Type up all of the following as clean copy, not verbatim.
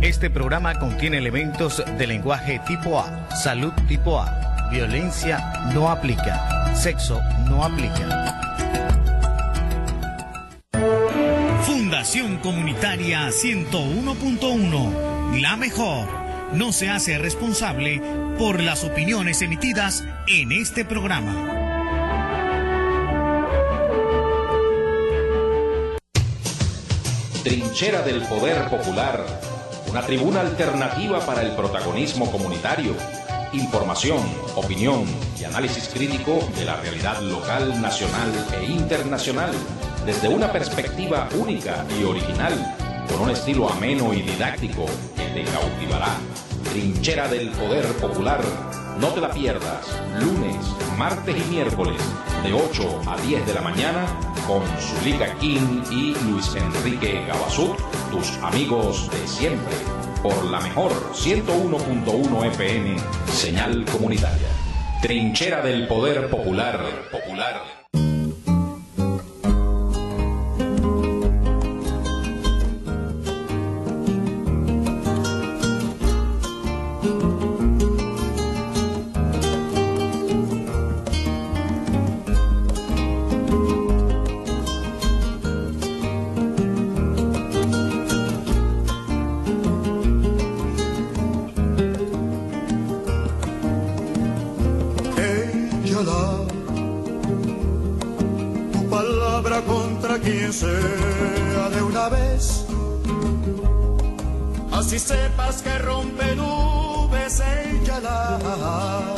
Este programa contiene elementos de lenguaje tipo A, salud tipo A, violencia no aplica, sexo no aplica. Fundación Comunitaria 101.1, la mejor, no se hace responsable por las opiniones emitidas en este programa. Trinchera del Poder Popular, una tribuna alternativa para el protagonismo comunitario, información, opinión y análisis crítico de la realidad local, nacional e internacional, desde una perspectiva única y original, con un estilo ameno y didáctico que te cautivará. Trinchera del Poder Popular, no te la pierdas, lunes, martes y miércoles, de 8 a 10 de la mañana, con Zulika King y Luis Enrique Gabazut, tus amigos de siempre, por la mejor 101.1 FM, señal comunitaria. Trinchera del Poder Popular. Sea de una vez, así sepas que rompe nubes, ella da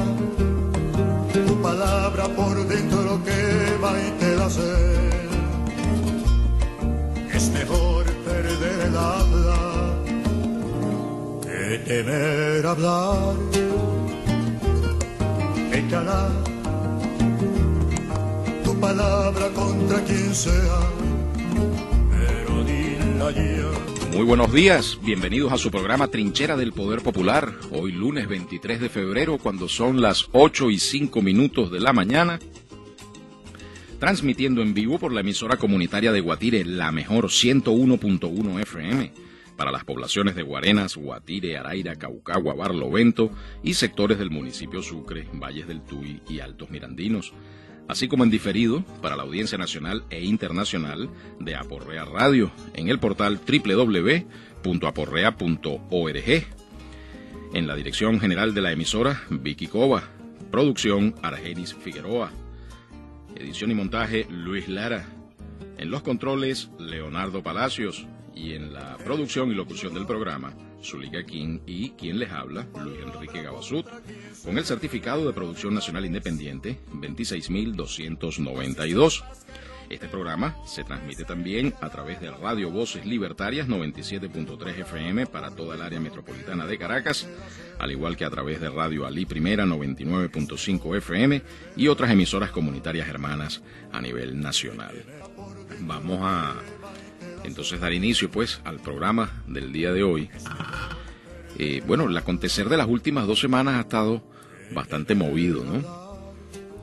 tu palabra por dentro que va y te da sed. Es mejor perder el habla que temer hablar. Ella da tu palabra contra quien sea. Muy buenos días, bienvenidos a su programa Trinchera del Poder Popular, hoy lunes 23 de febrero, cuando son las 8:05 de la mañana, transmitiendo en vivo por la emisora comunitaria de Guatire, la mejor 101.1 FM, para las poblaciones de Guarenas, Guatire, Araira, Caucagua, Barlovento y sectores del municipio Sucre, Valles del Tuy y Altos Mirandinos, así como en diferido para la audiencia nacional e internacional de Aporrea Radio en el portal www.aporrea.org. En la dirección general de la emisora, Vicky Cova. Producción, Argenis Figueroa. Edición y montaje, Luis Lara. En los controles, Leonardo Palacios. Y en la producción y locución del programa, Zulika King y quien les habla, Luis Enrique Gabazut, con el certificado de producción nacional independiente 26.292. Este programa se transmite también a través de Radio Voces Libertarias 97.3 FM para toda el área metropolitana de Caracas, al igual que a través de Radio Ali Primera 99.5 FM y otras emisoras comunitarias hermanas a nivel nacional. Vamos a entonces dar inicio pues al programa del día de hoy. El acontecer de las últimas 2 semanas ha estado bastante movido, ¿no?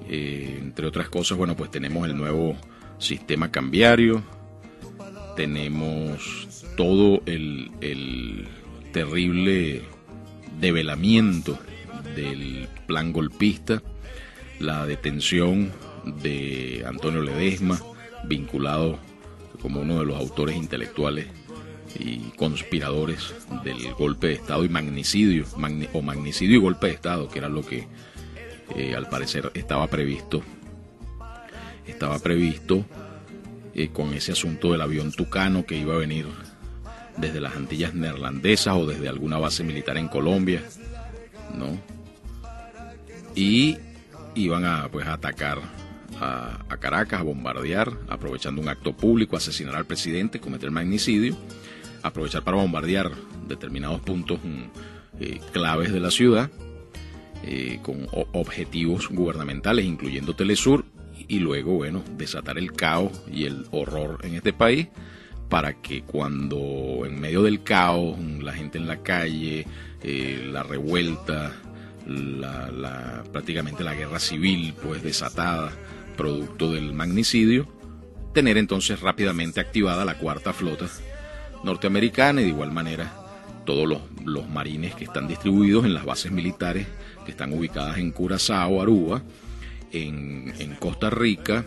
Entre otras cosas, pues tenemos el nuevo sistema cambiario, tenemos todo el terrible develamiento del plan golpista, la detención de Antonio Ledesma, vinculado como uno de los autores intelectuales y conspiradores del golpe de Estado y magnicidio y golpe de Estado, que era lo que al parecer estaba previsto con ese asunto del avión Tucano que iba a venir desde las Antillas Neerlandesas o desde alguna base militar en Colombia, ¿no? Y iban a atacar a Caracas, a bombardear, aprovechando un acto público, asesinar al presidente, cometer magnicidio, aprovechar para bombardear determinados puntos claves de la ciudad, con objetivos gubernamentales, incluyendo Telesur, y luego, desatar el caos y el horror en este país, para que cuando en medio del caos, la gente en la calle, la revuelta, prácticamente la guerra civil, pues desatada, producto del magnicidio, tener entonces rápidamente activada la cuarta flota norteamericana y de igual manera todos los marines que están distribuidos en las bases militares que están ubicadas en Curazao, Aruba, en Costa Rica,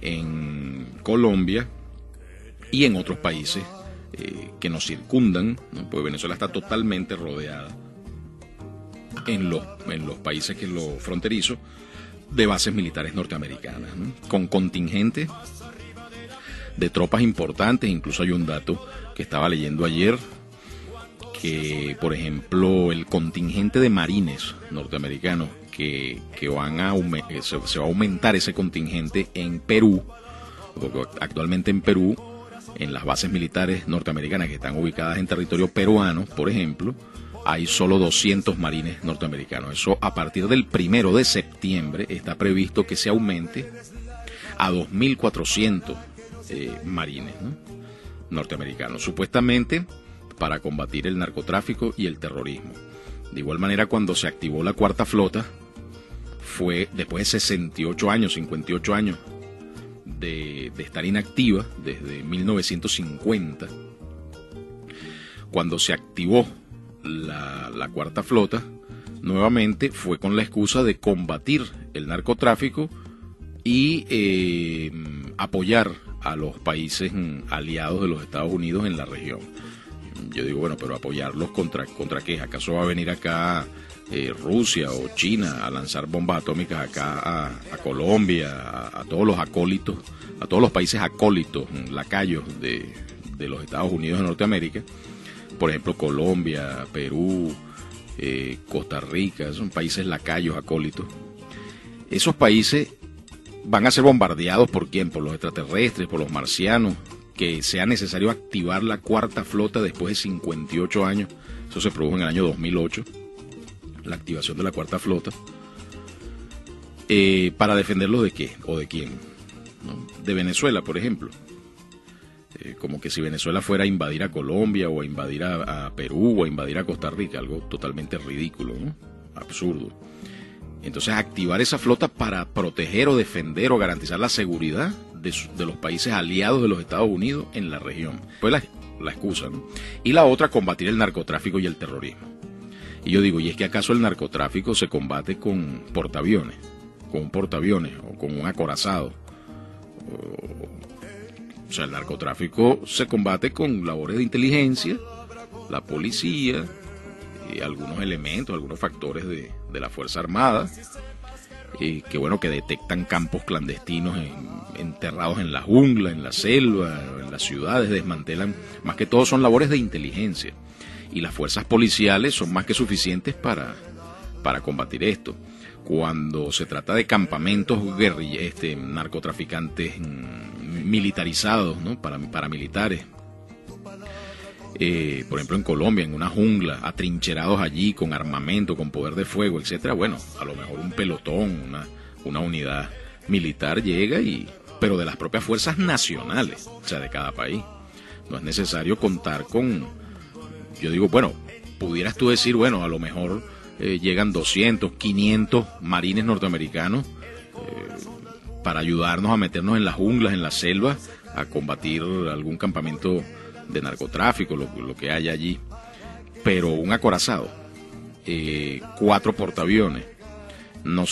en Colombia y en otros países que nos circundan, ¿no? Pues Venezuela está totalmente rodeada en los países que lo fronterizos de bases militares norteamericanas, ¿no? Con contingentes de tropas importantes. Incluso hay un dato que estaba leyendo ayer, que por ejemplo el contingente de marines norteamericanos que se va a aumentar ese contingente en Perú, porque actualmente en Perú, en las bases militares norteamericanas que están ubicadas en territorio peruano, por ejemplo, hay solo 200 marines norteamericanos. Eso a partir del 1 de septiembre está previsto que se aumente a 2.400 marines, ¿no? norteamericanos, supuestamente para combatir el narcotráfico y el terrorismo. De igual manera, cuando se activó la Cuarta Flota, fue después de 58 años, 58 años de estar inactiva, desde 1950, cuando se activó la Cuarta Flota, nuevamente fue con la excusa de combatir el narcotráfico y apoyar a los países aliados de los Estados Unidos en la región. Yo digo, bueno, pero apoyarlos ¿contra qué? ¿Acaso va a venir acá Rusia o China a lanzar bombas atómicas acá a Colombia, a todos los acólitos, a todos los países acólitos, lacayos de los Estados Unidos de Norteamérica? Por ejemplo, Colombia, Perú, Costa Rica, son países lacayos, acólitos. Esos países van a ser bombardeados ¿por quién? Por los extraterrestres, por los marcianos. Que sea necesario activar la Cuarta Flota después de 58 años. Eso se produjo en el año 2008, la activación de la Cuarta Flota. ¿Para defenderlos de qué? ¿O de quién? ¿No? De Venezuela, por ejemplo. Como que si Venezuela fuera a invadir a Colombia o a invadir a Perú o a invadir a Costa Rica, algo totalmente ridículo, ¿no? Absurdo. Entonces, activar esa flota para proteger o defender o garantizar la seguridad de los países aliados de los Estados Unidos en la región. Pues la excusa, ¿no? Y la otra, combatir el narcotráfico y el terrorismo. Y yo digo, ¿y es que acaso el narcotráfico se combate con portaaviones? Con un portaaviones o con un acorazado. O sea, el narcotráfico se combate con labores de inteligencia, la policía, algunos elementos, algunos factores de la Fuerza Armada, que bueno, que detectan campos clandestinos enterrados en la jungla, en la selva, en las ciudades, desmantelan. Más que todo son labores de inteligencia, y las fuerzas policiales son más que suficientes para combatir esto. Cuando se trata de campamentos narcotraficantes militarizados, ¿no? Paramilitares, por ejemplo en Colombia, en una jungla, atrincherados allí con armamento, con poder de fuego, etcétera. Bueno, a lo mejor un pelotón, una unidad militar llega, pero de las propias fuerzas nacionales, o sea, de cada país. No es necesario contar con, yo digo, bueno, pudieras tú decir, bueno, a lo mejor llegan 200, 500 marines norteamericanos para ayudarnos a meternos en las junglas, en las selvas, a combatir algún campamento de narcotráfico, lo que haya allí. Pero un acorazado, 4 portaaviones,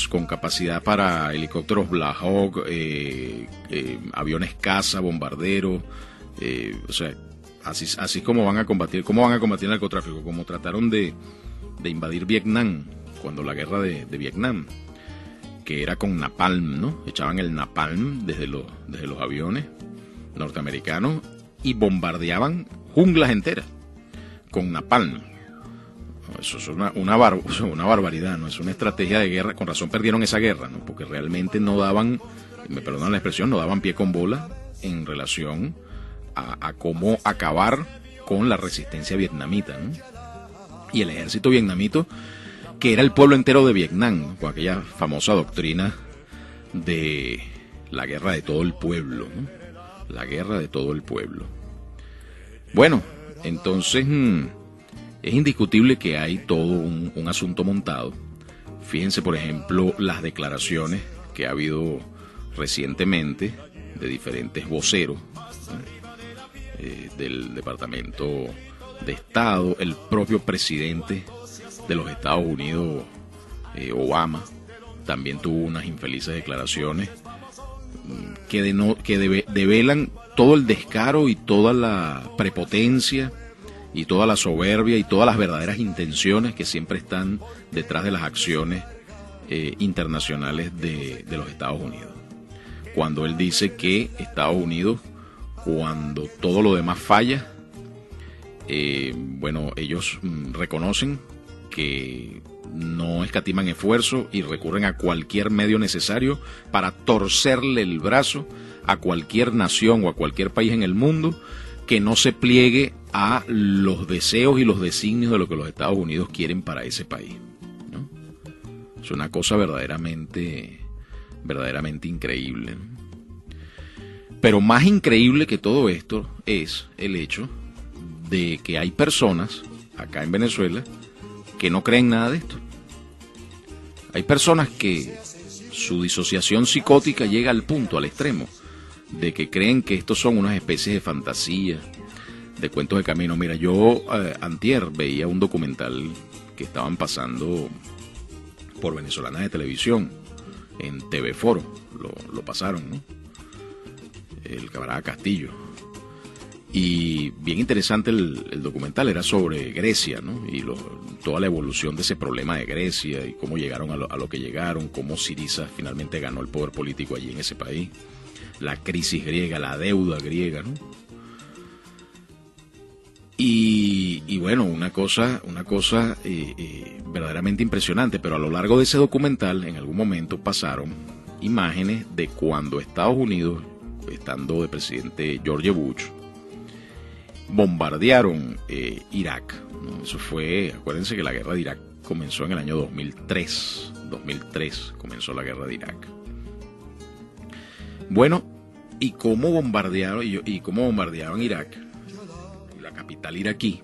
con capacidad para helicópteros Black Hawk, aviones caza, bombarderos, o sea, así como van a combatir. ¿Cómo van a combatir el narcotráfico? Como trataron de invadir Vietnam, cuando la guerra de Vietnam, que era con napalm, ¿no? Echaban el napalm desde los aviones norteamericanos y bombardeaban junglas enteras con napalm. Eso es una barbaridad, ¿no? Es una estrategia de guerra. Con razón perdieron esa guerra, ¿no? Porque realmente no daban, me perdonan la expresión, no daban pie con bola en relación a cómo acabar con la resistencia vietnamita, ¿no? Y el ejército vietnamita, que era el pueblo entero de Vietnam, ¿no? Con aquella famosa doctrina de la guerra de todo el pueblo, ¿no? La guerra de todo el pueblo. Bueno, entonces es indiscutible que hay todo un asunto montado. Fíjense, por ejemplo, las declaraciones que ha habido recientemente de diferentes voceros, ¿no? Del Departamento Estado, el propio presidente de los Estados Unidos, Obama, también tuvo unas infelices declaraciones que develan todo el descaro y toda la prepotencia y toda la soberbia y todas las verdaderas intenciones que siempre están detrás de las acciones internacionales de los Estados Unidos. Cuando él dice que Estados Unidos, cuando todo lo demás falla, ellos reconocen que no escatiman esfuerzo y recurren a cualquier medio necesario para torcerle el brazo a cualquier nación o a cualquier país en el mundo que no se pliegue a los deseos y los designios de lo que los Estados Unidos quieren para ese país, ¿no? Es una cosa verdaderamente increíble, ¿no? Pero más increíble que todo esto es el hecho de que hay personas acá en Venezuela que no creen nada de esto. Hay personas que su disociación psicótica llega al punto, al extremo, de que creen que estos son unas especies de fantasía, de cuentos de camino. Mira, yo antier veía un documental que estaban pasando por Venezolanas de Televisión, en TV Foro, lo pasaron, ¿no? El camarada Castillo. Y bien interesante el documental, era sobre Grecia, ¿no? Y toda la evolución de ese problema de Grecia y cómo llegaron a lo que llegaron, cómo Syriza finalmente ganó el poder político allí en ese país, la crisis griega, la deuda griega, ¿no? Y bueno, una cosa verdaderamente impresionante, pero a lo largo de ese documental en algún momento pasaron imágenes de cuando Estados Unidos, estando de presidente George Bush, bombardearon Irak, ¿no? Eso fue, acuérdense que la guerra de Irak comenzó en el año 2003 comenzó la guerra de Irak. Bueno, y cómo bombardearon Irak, la capital iraquí,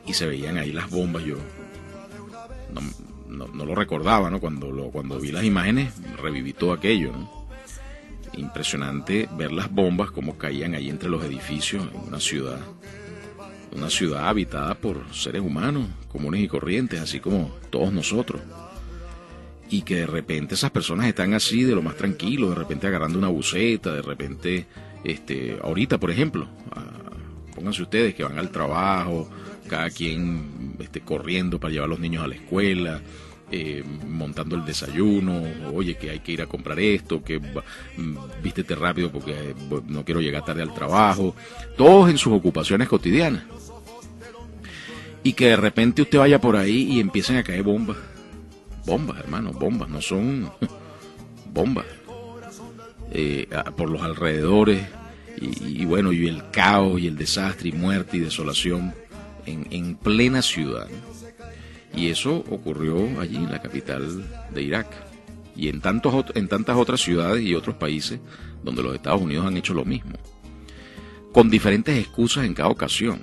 y se veían ahí las bombas. Yo no lo recordaba, ¿no? Cuando vi las imágenes reviví todo aquello, ¿no? Impresionante ver las bombas como caían ahí entre los edificios en una ciudad habitada por seres humanos comunes y corrientes, así como todos nosotros, y que de repente esas personas están así de lo más tranquilo, de repente agarrando una buceta, de repente ahorita por ejemplo, pónganse ustedes que van al trabajo, cada quien corriendo para llevar a los niños a la escuela, montando el desayuno, oye, que hay que ir a comprar esto, que vístete rápido porque no quiero llegar tarde al trabajo, todos en sus ocupaciones cotidianas, y que de repente usted vaya por ahí y empiecen a caer bombas, hermano, bombas, no son bombas, por los alrededores, y bueno, y el caos y el desastre y muerte y desolación en plena ciudad, ¿no? Y eso ocurrió allí en la capital de Irak y en tantas otras ciudades y otros países donde los Estados Unidos han hecho lo mismo, con diferentes excusas en cada ocasión,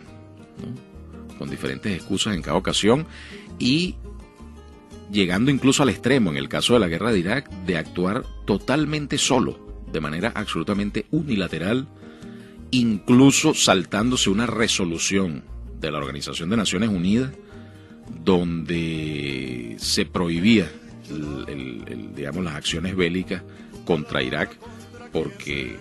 ¿no? Con diferentes excusas en cada ocasión, y llegando incluso al extremo, en el caso de la guerra de Irak, de actuar totalmente solo, de manera absolutamente unilateral, incluso saltándose una resolución de la Organización de Naciones Unidas donde se prohibía digamos, las acciones bélicas contra Irak, porque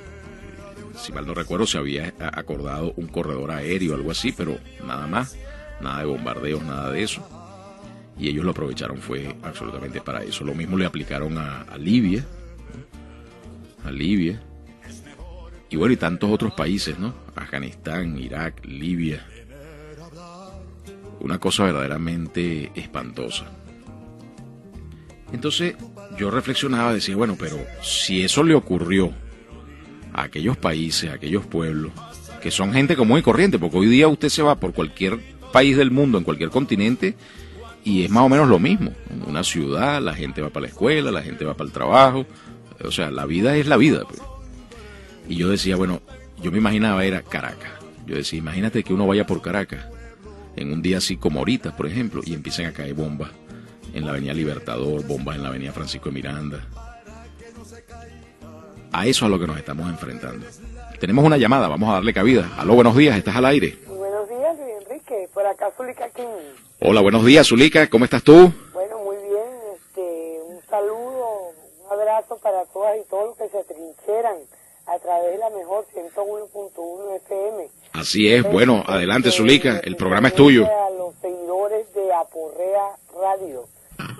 si mal no recuerdo se había acordado un corredor aéreo o algo así, pero nada más, nada de bombardeos, nada de eso, y ellos lo aprovecharon fue absolutamente para eso. Lo mismo le aplicaron a Libia, ¿no? A Libia, y bueno, y tantos otros países, ¿no? Afganistán, Irak, Libia. Una cosa verdaderamente espantosa. Entonces yo reflexionaba, decía, bueno, pero si eso le ocurrió a aquellos países, a aquellos pueblos, que son gente común y corriente, porque hoy día usted se va por cualquier país del mundo, en cualquier continente, y es más o menos lo mismo. En una ciudad, la gente va para la escuela, la gente va para el trabajo, o sea, la vida es la vida, pues. Y yo decía, bueno, yo me imaginaba era Caracas. Yo decía, imagínate que uno vaya por Caracas en un día así como ahorita, por ejemplo, y empiezan a caer bombas en la avenida Libertador, bombas en la avenida Francisco de Miranda. A eso es a lo que nos estamos enfrentando. Tenemos una llamada, vamos a darle cabida. Aló, buenos días, estás al aire. Enrique, por acá Zulica King. Hola, buenos días, Zulica, ¿cómo estás tú? Bueno, muy bien, un saludo, un abrazo para todas y todos los que se trincheran a través de la mejor 101.1 FM. Así es, bueno, adelante, Zulica, el programa es tuyo. A los seguidores de Aporrea Radio.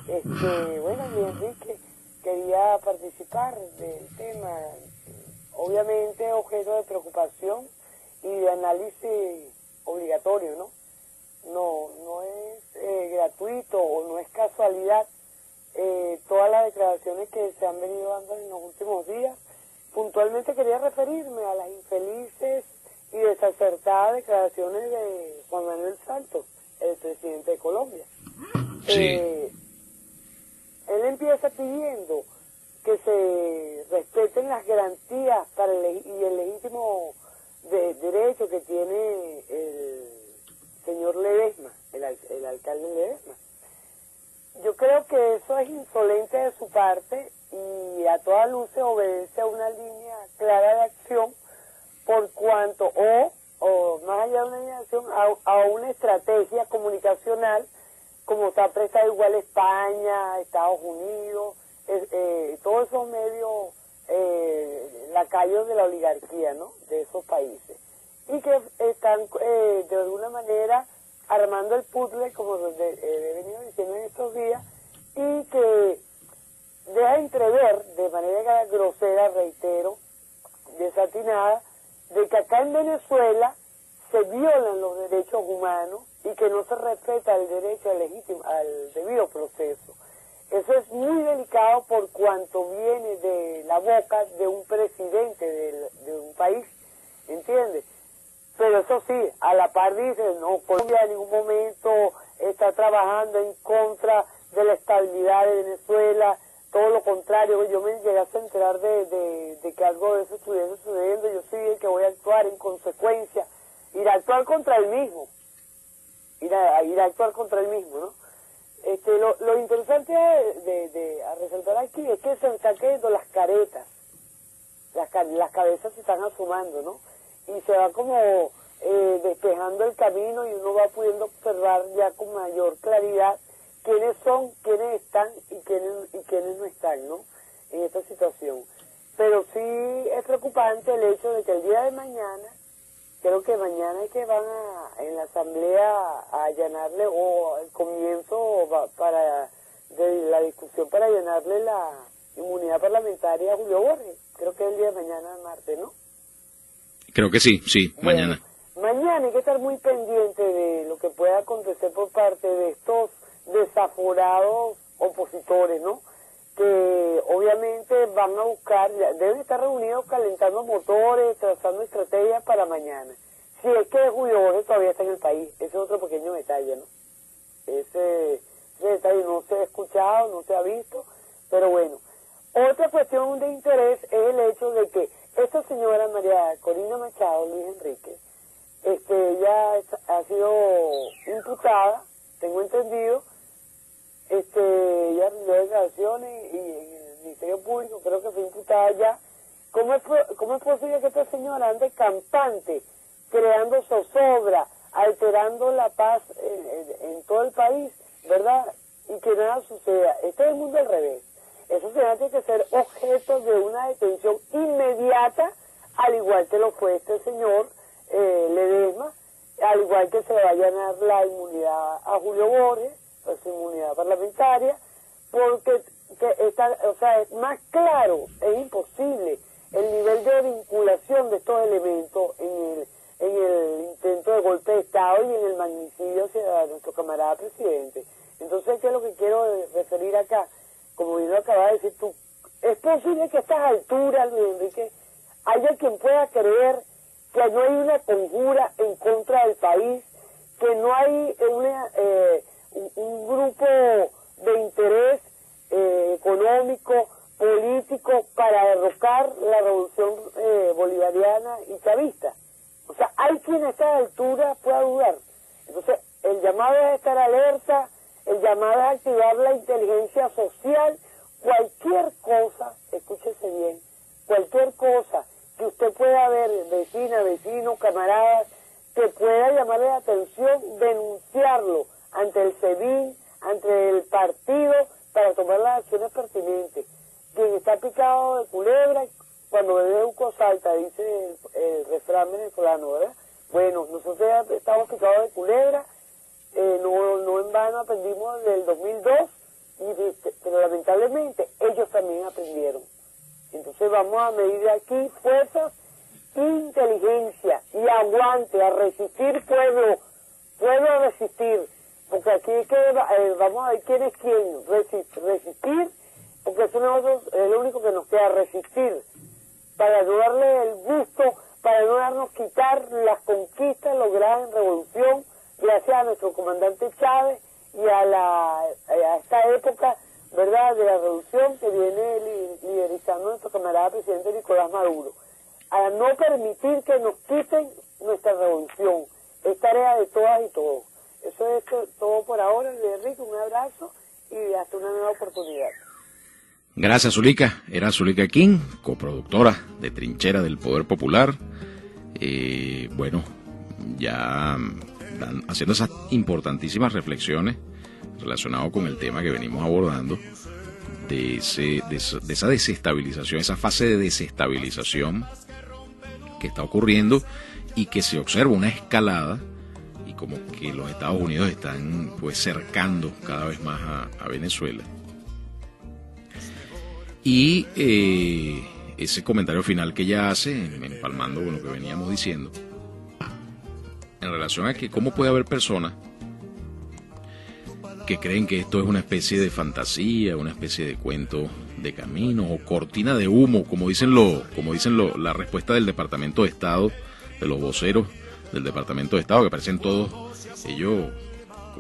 Bueno, mi Enrique, quería participar del tema, obviamente objeto de preocupación y de análisis obligatorio, ¿no? No es gratuito o no es casualidad todas las declaraciones que se han venido dando en los últimos días. Puntualmente quería referirme a las infelices y desacertadas declaraciones de Juan Manuel Santos, el presidente de Colombia. Sí. Él empieza pidiendo que se respeten las garantías para y el legítimo derecho que tiene el señor Ledesma, el alcalde Ledesma. Yo creo que eso es insolente de su parte y a todas luces obedece a una línea clara de acción por cuanto, o más allá de una línea de acción, a una estrategia comunicacional como está prestado igual España, Estados Unidos, todos esos medios lacayos de la oligarquía, ¿no?, de esos países, y que están de alguna manera armando el puzzle, como he venido diciendo en estos días, y que deja entrever de manera grosera, reitero, desatinada, de que acá en Venezuela se violan los derechos humanos y que no se respeta el derecho al debido proceso. Eso es muy delicado por cuanto viene de la boca de un presidente de un país, ¿entiendes? Pero eso sí, a la par dice, no, Colombia en ningún momento está trabajando en contra de la estabilidad de Venezuela, todo lo contrario. Yo me llegué a enterar de que algo de eso estuviese sucediendo. Yo soy el que voy a actuar en consecuencia, ir a actuar contra él mismo, ir a actuar contra él mismo, ¿no? Lo interesante a resaltar aquí es que se están cayendo las caretas, las cabezas se están asomando, ¿no? Y se va como despejando el camino y uno va pudiendo observar ya con mayor claridad quiénes son, quiénes están y quiénes no están, ¿no?, en esta situación. Pero sí es preocupante el hecho de que el día de mañana, creo que mañana es que van en la asamblea a allanarle, o el comienzo de la discusión para allanarle la inmunidad parlamentaria a Julio Borges. Creo que es el día de mañana, martes, ¿no? Creo que sí, mañana. Mañana hay que estar muy pendiente de lo que pueda acontecer por parte de estos desaforados opositores, ¿no?, que obviamente van a buscar, deben estar reunidos calentando motores, trazando estrategias para mañana. Si es que Julio Borges todavía está en el país, ese es otro pequeño detalle, ¿no? Ese detalle no se ha escuchado, no se ha visto, pero bueno. Otra cuestión de interés es el hecho de que esta señora María Corina Machado, Luis Enrique, ella ha sido imputada, tengo entendido, ella rindió declaraciones y en el Ministerio Público creo que fue imputada ya. ¿Cómo es posible que esta señora ande campante, creando zozobra, alterando la paz en todo el país, ¿verdad?, y que nada suceda? Este es el mundo al revés. Eso tiene que ser objeto de una detención inmediata, al igual que lo fue este señor Ledesma, al igual que se va a allanar la inmunidad a Julio Borges, su inmunidad parlamentaria, porque es más claro, es imposible el nivel de vinculación de estos elementos en el intento de golpe de Estado y en el magnicidio hacia nuestro camarada presidente. Entonces, ¿qué es lo que quiero referir acá? Como bien lo acabas de decir tú, es posible que a estas alturas, Luis Enrique, haya quien pueda creer que no hay una conjura en contra del país, que no hay un grupo de interés económico, político, para derrocar la revolución bolivariana y chavista. O sea, hay quien a esta altura pueda dudar. Entonces, el llamado es estar alerta, el llamado es activar la inteligencia social. Cualquier cosa, escúchese bien, cualquier cosa que usted pueda ver, vecina, vecino, camaradas, que pueda llamarle la atención, denunciarlo ante el SEBIN, ante el partido, para tomar las acciones pertinentes. Quien está picado de culebra, cuando bebe uco salta, dice el refrán venezolano, ¿verdad? Bueno, nosotros ya estamos picados de culebra, no en vano aprendimos del 2002, pero lamentablemente ellos también aprendieron. Entonces vamos a medir de aquí fuerzas, inteligencia y aguante, a resistir, pueblo a resistir, porque aquí es que vamos a ver quién es quién, resistir, porque eso es lo único que nos queda, resistir, para no darle el gusto, para no darnos quitar las conquistas logradas en revolución, gracias a nuestro comandante Chávez y a esta época, ¿verdad?, de la revolución que viene liderizando nuestro camarada presidente Nicolás Maduro, a no permitir que nos quiten nuestra revolución. Es tarea de todas y todos. Eso es todo por ahora, Enrique, un abrazo y hasta una nueva oportunidad. Gracias, Zuleika. Era Zuleika King, coproductora de Trinchera del Poder Popular. Bueno, ya haciendo esas importantísimas reflexiones relacionadas con el tema que venimos abordando, de esa desestabilización, esa fase de desestabilización que está ocurriendo y que se observa una escalada, y como que los Estados Unidos están pues cercando cada vez más a Venezuela. Y ese comentario final que ella hace, empalmando con lo que veníamos diciendo, en relación a que cómo puede haber personas que creen que esto es una especie de fantasía, una especie de cuento de camino o cortina de humo, como dicen la respuesta del Departamento de Estado, de los voceros del Departamento de Estado, que parecen todos ellos,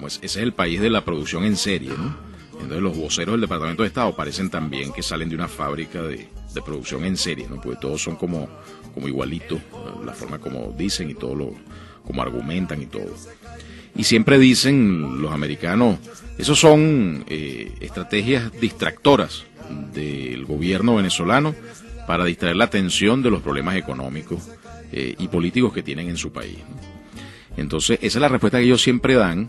ese es el país de la producción en serie, ¿no? Entonces los voceros del Departamento de Estado parecen también que salen de una fábrica de producción en serie, ¿no? Porque todos son como igualitos, la forma como dicen y todo como argumentan y todo. Y siempre dicen los americanos, esos son estrategias distractoras del gobierno venezolano para distraer la atención de los problemas económicos y políticos que tienen en su país, ¿no? Entonces esa es la respuesta que ellos siempre dan,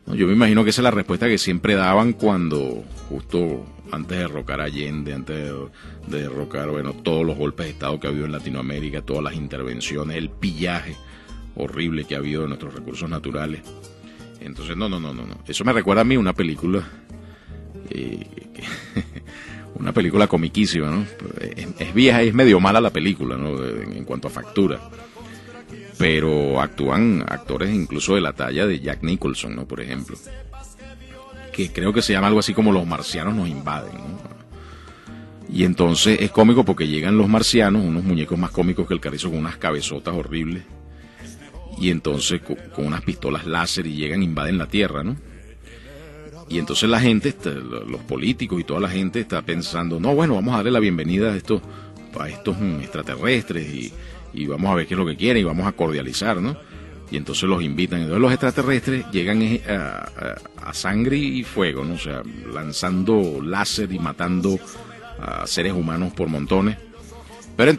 ¿no? Yo me imagino que esa es la respuesta que siempre daban cuando, justo antes de derrocar a Allende, antes de derrocar, bueno, todos los golpes de Estado que ha habido en Latinoamérica, todas las intervenciones, el pillaje horrible que ha habido de nuestros recursos naturales. Entonces, no. Eso me recuerda a mí una película, una película comiquísima, ¿no? Es vieja y es medio mala la película, ¿no? En cuanto a factura. Pero actúan actores incluso de la talla de Jack Nicholson, ¿no? Por ejemplo. Que creo que se llama algo así como Los marcianos nos invaden, ¿no? Y entonces es cómico porque llegan los marcianos, unos muñecos más cómicos que el carrizo, con unas cabezotas horribles. Y entonces con unas pistolas láser, y llegan, invaden la Tierra, ¿no? Y entonces la gente, los políticos y toda la gente está pensando, no, bueno, vamos a darle la bienvenida a estos extraterrestres y vamos a ver qué es lo que quieren y vamos a cordializar, ¿no? Y entonces los invitan. Entonces los extraterrestres llegan a sangre y fuego, ¿no? O sea, lanzando láser y matando a seres humanos por montones. Pero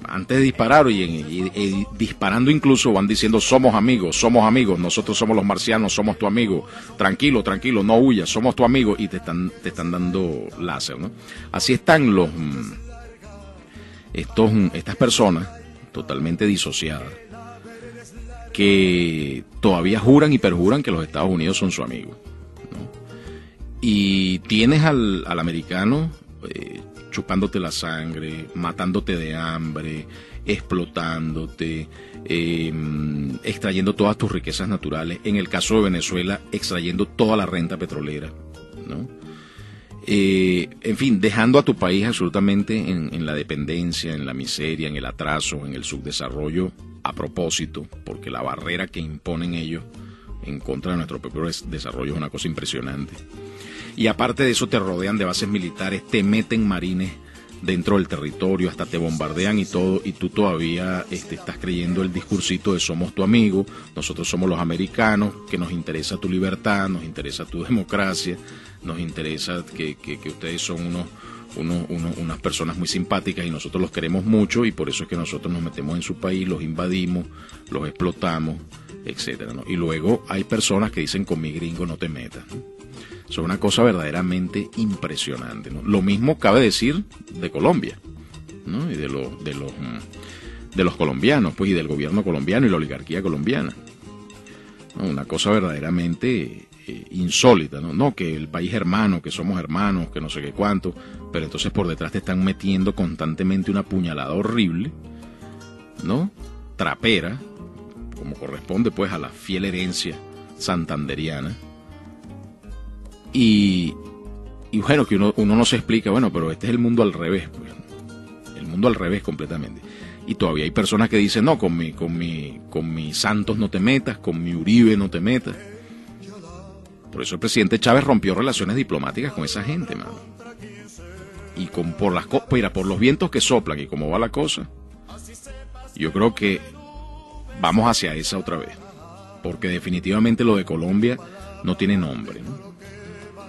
antes de disparar y disparando incluso van diciendo, somos amigos, nosotros somos los marcianos, somos tu amigo, tranquilo, no huyas, somos tu amigo, y te están dando láser, ¿no? Así están estas personas totalmente disociadas, que todavía juran y perjuran que los Estados Unidos son su amigo, ¿no? Y tienes al americano chupándote la sangre, matándote de hambre, explotándote, extrayendo todas tus riquezas naturales. En el caso de Venezuela, extrayendo toda la renta petrolera, ¿no? En fin, dejando a tu país absolutamente en la dependencia, en la miseria, en el atraso, en el subdesarrollo, a propósito, porque la barrera que imponen ellos en contra de nuestro propio desarrollo es una cosa impresionante. Y aparte de eso, te rodean de bases militares, te meten marines dentro del territorio, hasta te bombardean y todo, y tú todavía estás creyendo el discursito de somos tu amigo, nosotros somos los americanos, que nos interesa tu libertad, nos interesa tu democracia, nos interesa que ustedes son unas personas muy simpáticas y nosotros los queremos mucho, y por eso es que nosotros nos metemos en su país, los invadimos, los explotamos, etcétera, ¿no? Y luego hay personas que dicen con mi gringo no te metas, ¿no? Son una cosa verdaderamente impresionante, ¿no? Lo mismo cabe decir de Colombia, ¿no? Y de los colombianos, pues, y del gobierno colombiano y la oligarquía colombiana, ¿no? Una cosa verdaderamente insólita, ¿no? No, que el país hermano, que somos hermanos, que no sé qué cuánto, pero entonces por detrás te están metiendo constantemente una puñalada horrible, ¿no? Trapera, como corresponde, pues, a la fiel herencia santanderiana. Y bueno, que uno no se explica, bueno, pero este es el mundo al revés, pues, el mundo al revés completamente. Y todavía hay personas que dicen, no, con mi Santos no te metas, con mi Uribe no te metas. Por eso el presidente Chávez rompió relaciones diplomáticas con esa gente, mano. Y por los vientos que soplan y cómo va la cosa, yo creo que vamos hacia esa otra vez. Porque definitivamente lo de Colombia no tiene nombre, ¿no?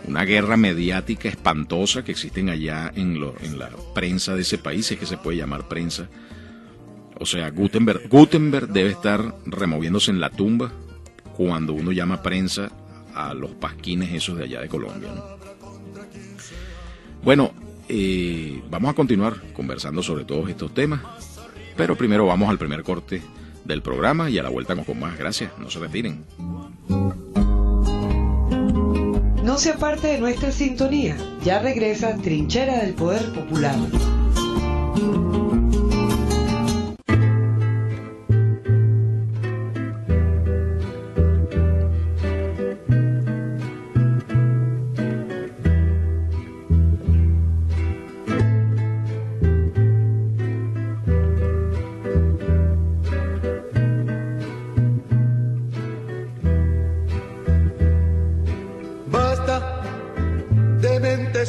Una guerra mediática espantosa que existen allá en la prensa de ese país, si es que se puede llamar prensa. O sea, Gutenberg debe estar removiéndose en la tumba cuando uno llama prensa a los pasquines esos de allá de Colombia, ¿no? Bueno, vamos a continuar conversando sobre todos estos temas, pero primero vamos al primer corte del programa y a la vuelta con más. Gracias, no se retiren. No se aparte de nuestra sintonía, ya regresa Trinchera del Poder Popular.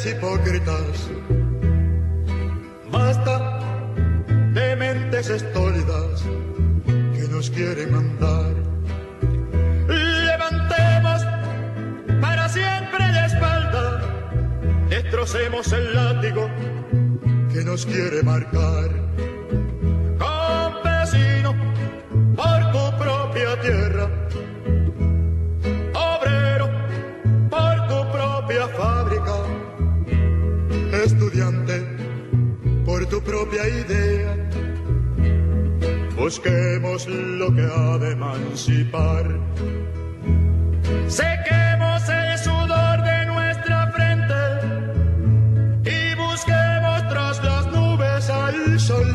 Hipócritas, basta de mentes estólidas que nos quieren mandar. Levantemos para siempre la espalda, destrocemos el látigo que nos quiere marcar. Campesino, por tu propia tierra, obrero, por tu propia fábrica, estudiante, por tu propia idea, busquemos lo que ha de emancipar. Sequemos el sudor de nuestra frente y busquemos tras las nubes al sol.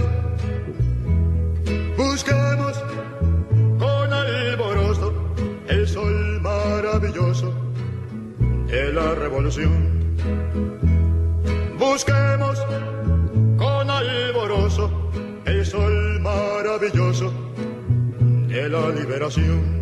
Busquemos con alborozo el sol maravilloso de la revolución. Busquemos con alborozo el sol maravilloso de la liberación.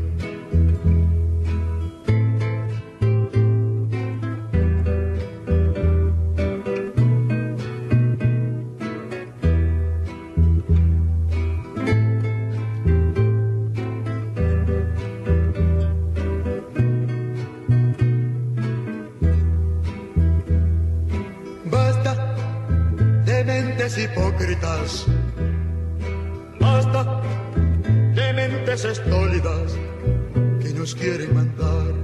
Hipócritas, basta de mentes estólidas que nos quieren mandar.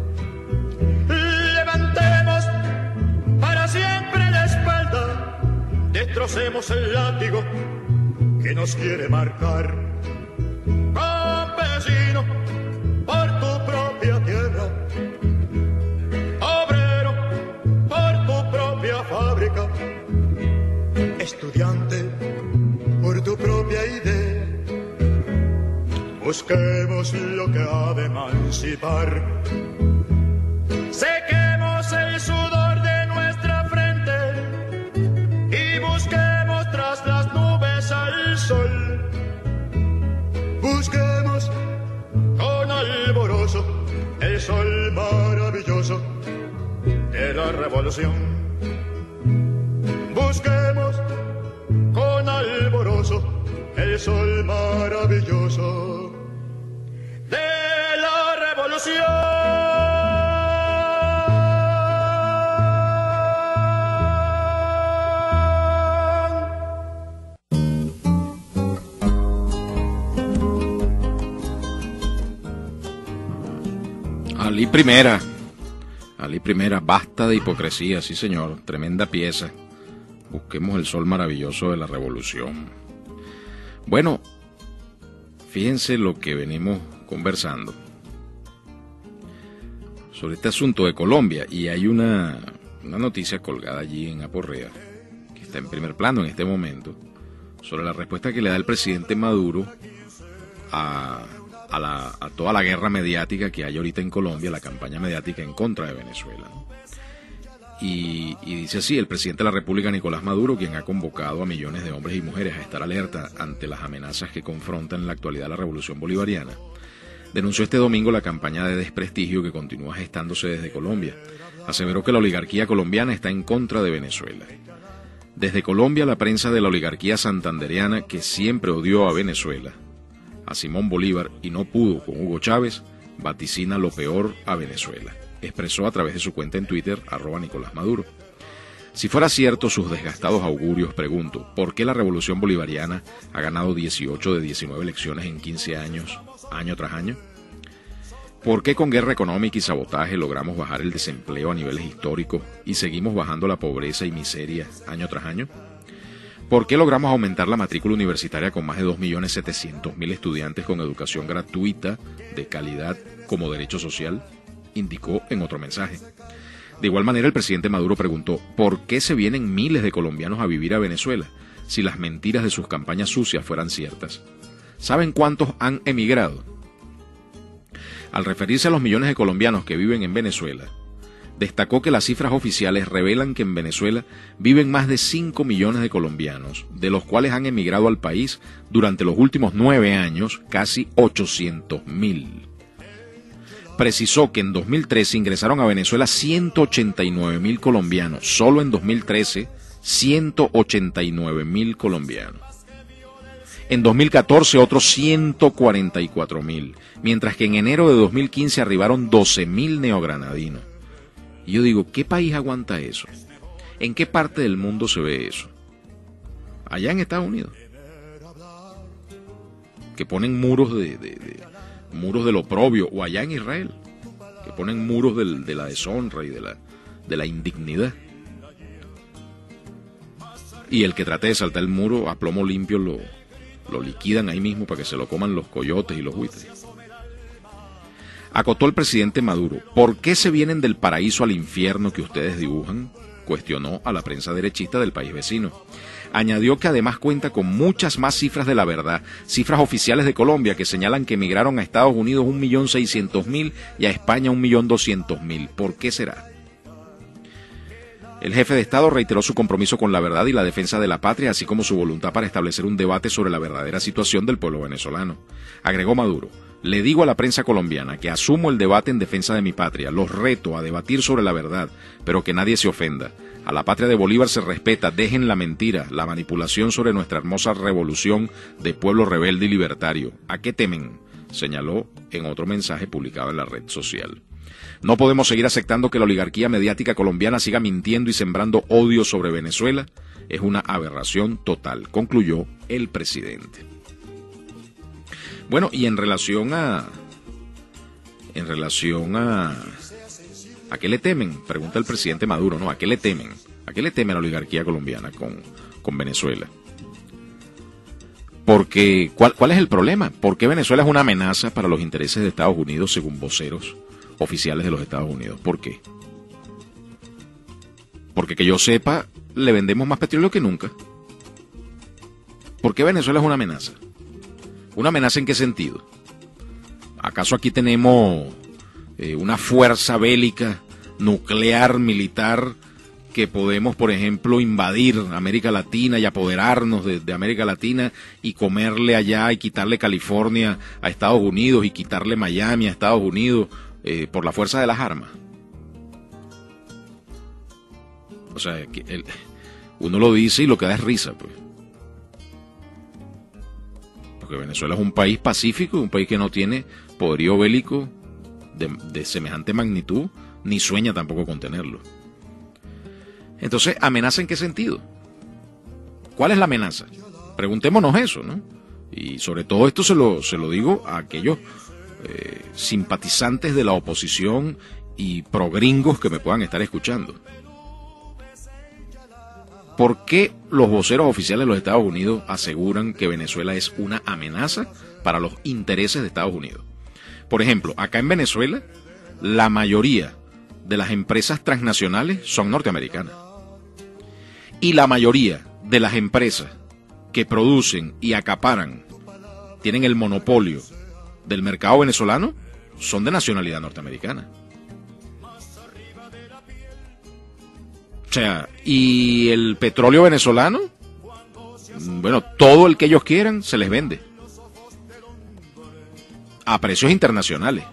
Levantemos para siempre la espalda, destrocemos el látigo que nos quiere marcar. Campesino, por tu propia tierra, obrero, por tu propia fábrica, estudiante, por tu propia idea, busquemos lo que ha de emancipar. Sequemos el sudor de nuestra frente y busquemos tras las nubes al sol. Busquemos con alborozo el sol maravilloso de la revolución. Busquemos el sol maravilloso de la revolución. Ali Primera, basta de hipocresía, sí señor, tremenda pieza. Busquemos el sol maravilloso de la revolución. Bueno, fíjense lo que venimos conversando sobre este asunto de Colombia, y hay una noticia colgada allí en Aporrea, que está en primer plano en este momento, sobre la respuesta que le da el presidente Maduro a toda la guerra mediática que hay ahorita en Colombia, la campaña mediática en contra de Venezuela. Y dice así: el presidente de la República, Nicolás Maduro, quien ha convocado a millones de hombres y mujeres a estar alerta ante las amenazas que confrontan en la actualidad la revolución bolivariana, denunció este domingo la campaña de desprestigio que continúa gestándose desde Colombia. Aseveró que la oligarquía colombiana está en contra de Venezuela. Desde Colombia, la prensa de la oligarquía santandereana, que siempre odió a Venezuela, a Simón Bolívar y no pudo con Hugo Chávez, vaticina lo peor a Venezuela. Expresó a través de su cuenta en Twitter, @Nicolás Maduro. Si fuera cierto sus desgastados augurios, pregunto, ¿por qué la revolución bolivariana ha ganado 18 de 19 elecciones en 15 años, año tras año? ¿Por qué con guerra económica y sabotaje logramos bajar el desempleo a niveles históricos y seguimos bajando la pobreza y miseria año tras año? ¿Por qué logramos aumentar la matrícula universitaria con más de 2.700.000 estudiantes con educación gratuita de calidad como derecho social? Indicó en otro mensaje. De igual manera, el presidente Maduro preguntó, ¿por qué se vienen miles de colombianos a vivir a Venezuela si las mentiras de sus campañas sucias fueran ciertas? ¿Saben cuántos han emigrado? Al referirse a los millones de colombianos que viven en Venezuela, destacó que las cifras oficiales revelan que en Venezuela viven más de 5 millones de colombianos, de los cuales han emigrado al país durante los últimos 9 años casi 800.000. Precisó que en 2013 ingresaron a Venezuela 189.000 colombianos. Solo en 2013, 189.000 colombianos. En 2014, otros 144.000. Mientras que en enero de 2015 arribaron 12.000 neogranadinos. Y yo digo, ¿qué país aguanta eso? ¿En qué parte del mundo se ve eso? Allá en Estados Unidos. Que ponen muros muros del oprobio, o allá en Israel, que ponen muros de la deshonra y de la indignidad. Y el que trate de saltar el muro a plomo limpio lo liquidan ahí mismo para que se lo coman los coyotes y los buitres. Acotó el presidente Maduro, ¿por qué se vienen del paraíso al infierno que ustedes dibujan? Cuestionó a la prensa derechista del país vecino. Añadió que además cuenta con muchas más cifras de la verdad, cifras oficiales de Colombia que señalan que emigraron a Estados Unidos 1.600.000 y a España 1.200.000. ¿Por qué será? El jefe de Estado reiteró su compromiso con la verdad y la defensa de la patria, así como su voluntad para establecer un debate sobre la verdadera situación del pueblo venezolano. Agregó Maduro, le digo a la prensa colombiana que asumo el debate en defensa de mi patria, los reto a debatir sobre la verdad, pero que nadie se ofenda. A la patria de Bolívar se respeta, dejen la mentira, la manipulación sobre nuestra hermosa revolución de pueblo rebelde y libertario. ¿A qué temen?, señaló en otro mensaje publicado en la red social. No podemos seguir aceptando que la oligarquía mediática colombiana siga mintiendo y sembrando odio sobre Venezuela. Es una aberración total, concluyó el presidente. Bueno, y en relación a ¿a qué le temen? Pregunta el presidente Maduro, ¿no? ¿A qué le temen? ¿A qué le teme la oligarquía colombiana con Venezuela? Porque, ¿cuál es el problema? ¿Por qué Venezuela es una amenaza para los intereses de Estados Unidos según voceros oficiales de los Estados Unidos? ¿Por qué? Porque que yo sepa, le vendemos más petróleo que nunca. ¿Por qué Venezuela es una amenaza? ¿Una amenaza en qué sentido? ¿Acaso aquí tenemos una fuerza bélica, nuclear, militar, que podemos, por ejemplo, invadir América Latina y apoderarnos de América Latina y comerle allá y quitarle California a Estados Unidos y quitarle Miami a Estados Unidos por la fuerza de las armas? O sea, uno lo dice y lo que da es risa, pues. porque Venezuela es un país pacífico, un país que no tiene poderío bélico de semejante magnitud, ni sueña tampoco con tenerlo. Entonces, ¿amenaza en qué sentido? ¿Cuál es la amenaza? Preguntémonos eso, ¿no? Y sobre todo esto se lo digo a aquellos simpatizantes de la oposición y progringos que me puedan estar escuchando. ¿Por qué los voceros oficiales de los Estados Unidos aseguran que Venezuela es una amenaza para los intereses de Estados Unidos? Por ejemplo, acá en Venezuela, la mayoría de las empresas transnacionales son norteamericanas. Y la mayoría de las empresas que producen y acaparan, tienen el monopolio del mercado venezolano, son de nacionalidad norteamericana. O sea, y el petróleo venezolano, bueno, todo el que ellos quieran se les vende a precios internacionales.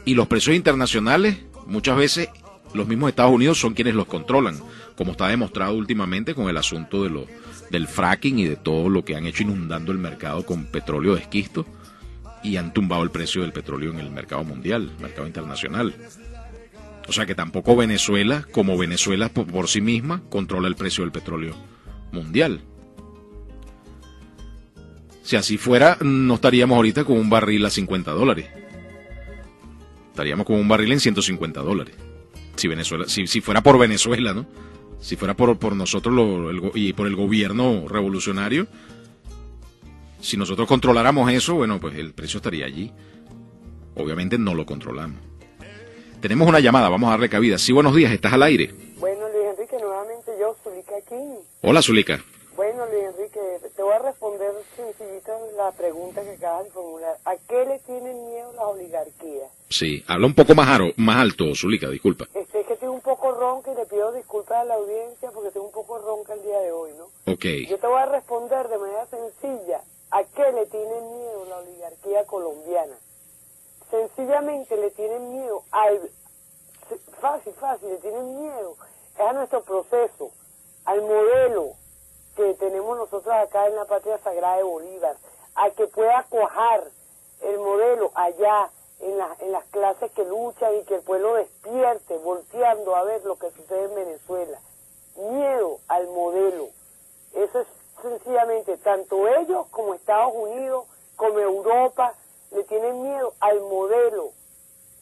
Y los precios internacionales, muchas veces, los mismos Estados Unidos son quienes los controlan, como está demostrado últimamente con el asunto del fracking y de todo lo que han hecho inundando el mercado con petróleo de esquisto y han tumbado el precio del petróleo en el mercado mundial, mercado internacional. O sea que tampoco Venezuela, como Venezuela por sí misma, controla el precio del petróleo mundial. Si así fuera, no estaríamos ahorita con un barril a $50. Estaríamos con un barril en $150. Si Venezuela, si fuera por Venezuela, ¿no? Si fuera por nosotros y por el gobierno revolucionario, si nosotros controláramos eso, bueno, pues el precio estaría allí. Obviamente no lo controlamos. Tenemos una llamada, vamos a darle cabida. Sí, buenos días, estás al aire. Bueno, Luis Enrique, nuevamente yo, Zulica aquí. Hola, Zulica. Bueno, Luis Enrique, te voy a responder sencillita la pregunta que acabas de formular. ¿A qué le tienen miedo las oligarquías? Sí, habla un poco más alto, Zulica, disculpa. Es que estoy un poco ronca y le pido disculpas a la audiencia porque estoy un poco ronca el día de hoy, ¿no? Ok. Yo te voy a responder de manera sencilla. ¿A qué le tienen miedo la oligarquía colombiana? Sencillamente le tienen miedo fácil, le tienen miedo a nuestro proceso, al modelo que tenemos nosotros acá en la Patria Sagrada de Bolívar, a que pueda cuajar el modelo allá en las clases que luchan y que el pueblo despierte, volteando a ver lo que sucede en Venezuela. Miedo al modelo. Eso es sencillamente, tanto ellos como Estados Unidos, como Europa, le tienen miedo al modelo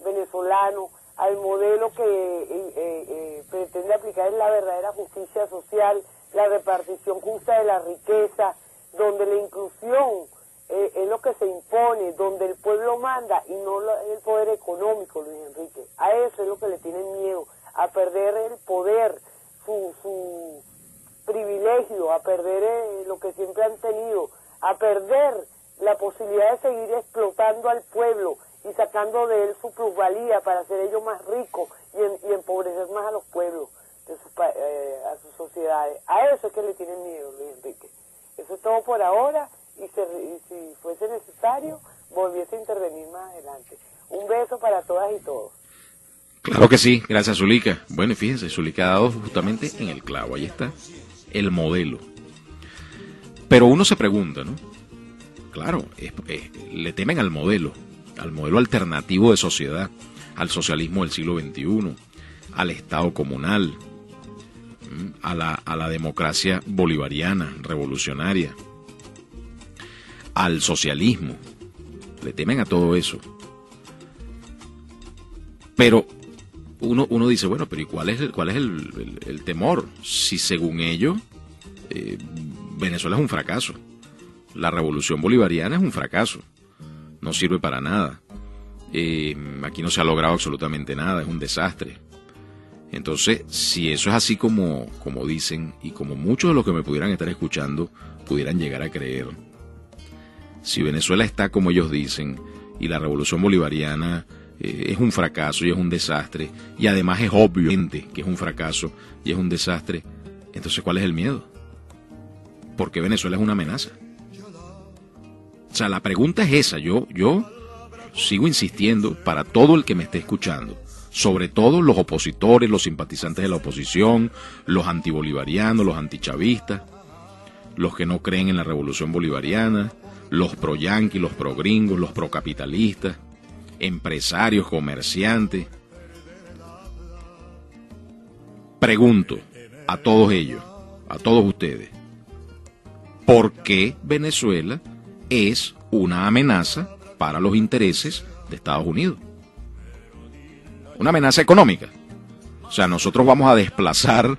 venezolano, al modelo que pretende aplicar la verdadera justicia social, la repartición justa de la riqueza, donde la inclusión es lo que se impone, donde el pueblo manda y no el poder económico, Luis Enrique. A eso es lo que le tienen miedo, a perder el poder, su privilegio, a perder lo que siempre han tenido, a perder la posibilidad de seguir explotando al pueblo y sacando de él su plusvalía para hacer ellos más ricos y empobrecer más a los pueblos, a sus sociedades. A eso es que le tienen miedo, Luis Enrique. Eso es todo por ahora y si fuese necesario, volviese a intervenir más adelante. Un beso para todas y todos. Claro que sí, gracias, Zulica. Bueno, y fíjense, Zulica ha dado justamente en el clavo, ahí está, el modelo. Pero uno se pregunta, ¿no? Claro, le temen al modelo alternativo de sociedad, al socialismo del siglo XXI, al Estado comunal, a la democracia bolivariana, revolucionaria, al socialismo. Le temen a todo eso. Pero uno dice, bueno, pero ¿y cuál es el temor? Si según ellos, Venezuela es un fracaso. La revolución bolivariana es un fracaso. No sirve para nada. Aquí no se ha logrado absolutamente nada, es un desastre. Entonces, si eso es así como dicen, y como muchos de los que me pudieran estar escuchando pudieran llegar a creer, si Venezuela está como ellos dicen, y la revolución bolivariana es un fracaso y es un desastre, y además es obvio que es un fracaso y es un desastre, entonces ¿cuál es el miedo? ¿Por qué Venezuela es una amenaza? O sea, la pregunta es esa. Yo sigo insistiendo para todo el que me esté escuchando, sobre todo los opositores, los simpatizantes de la oposición, los antibolivarianos, los antichavistas, los que no creen en la revolución bolivariana, los pro-yanquis, los pro-gringos, los pro-capitalistas, empresarios, comerciantes. Pregunto a todos ellos, a todos ustedes, ¿por qué Venezuela es una amenaza para los intereses de Estados Unidos? Una amenaza económica. O sea, nosotros vamos a desplazar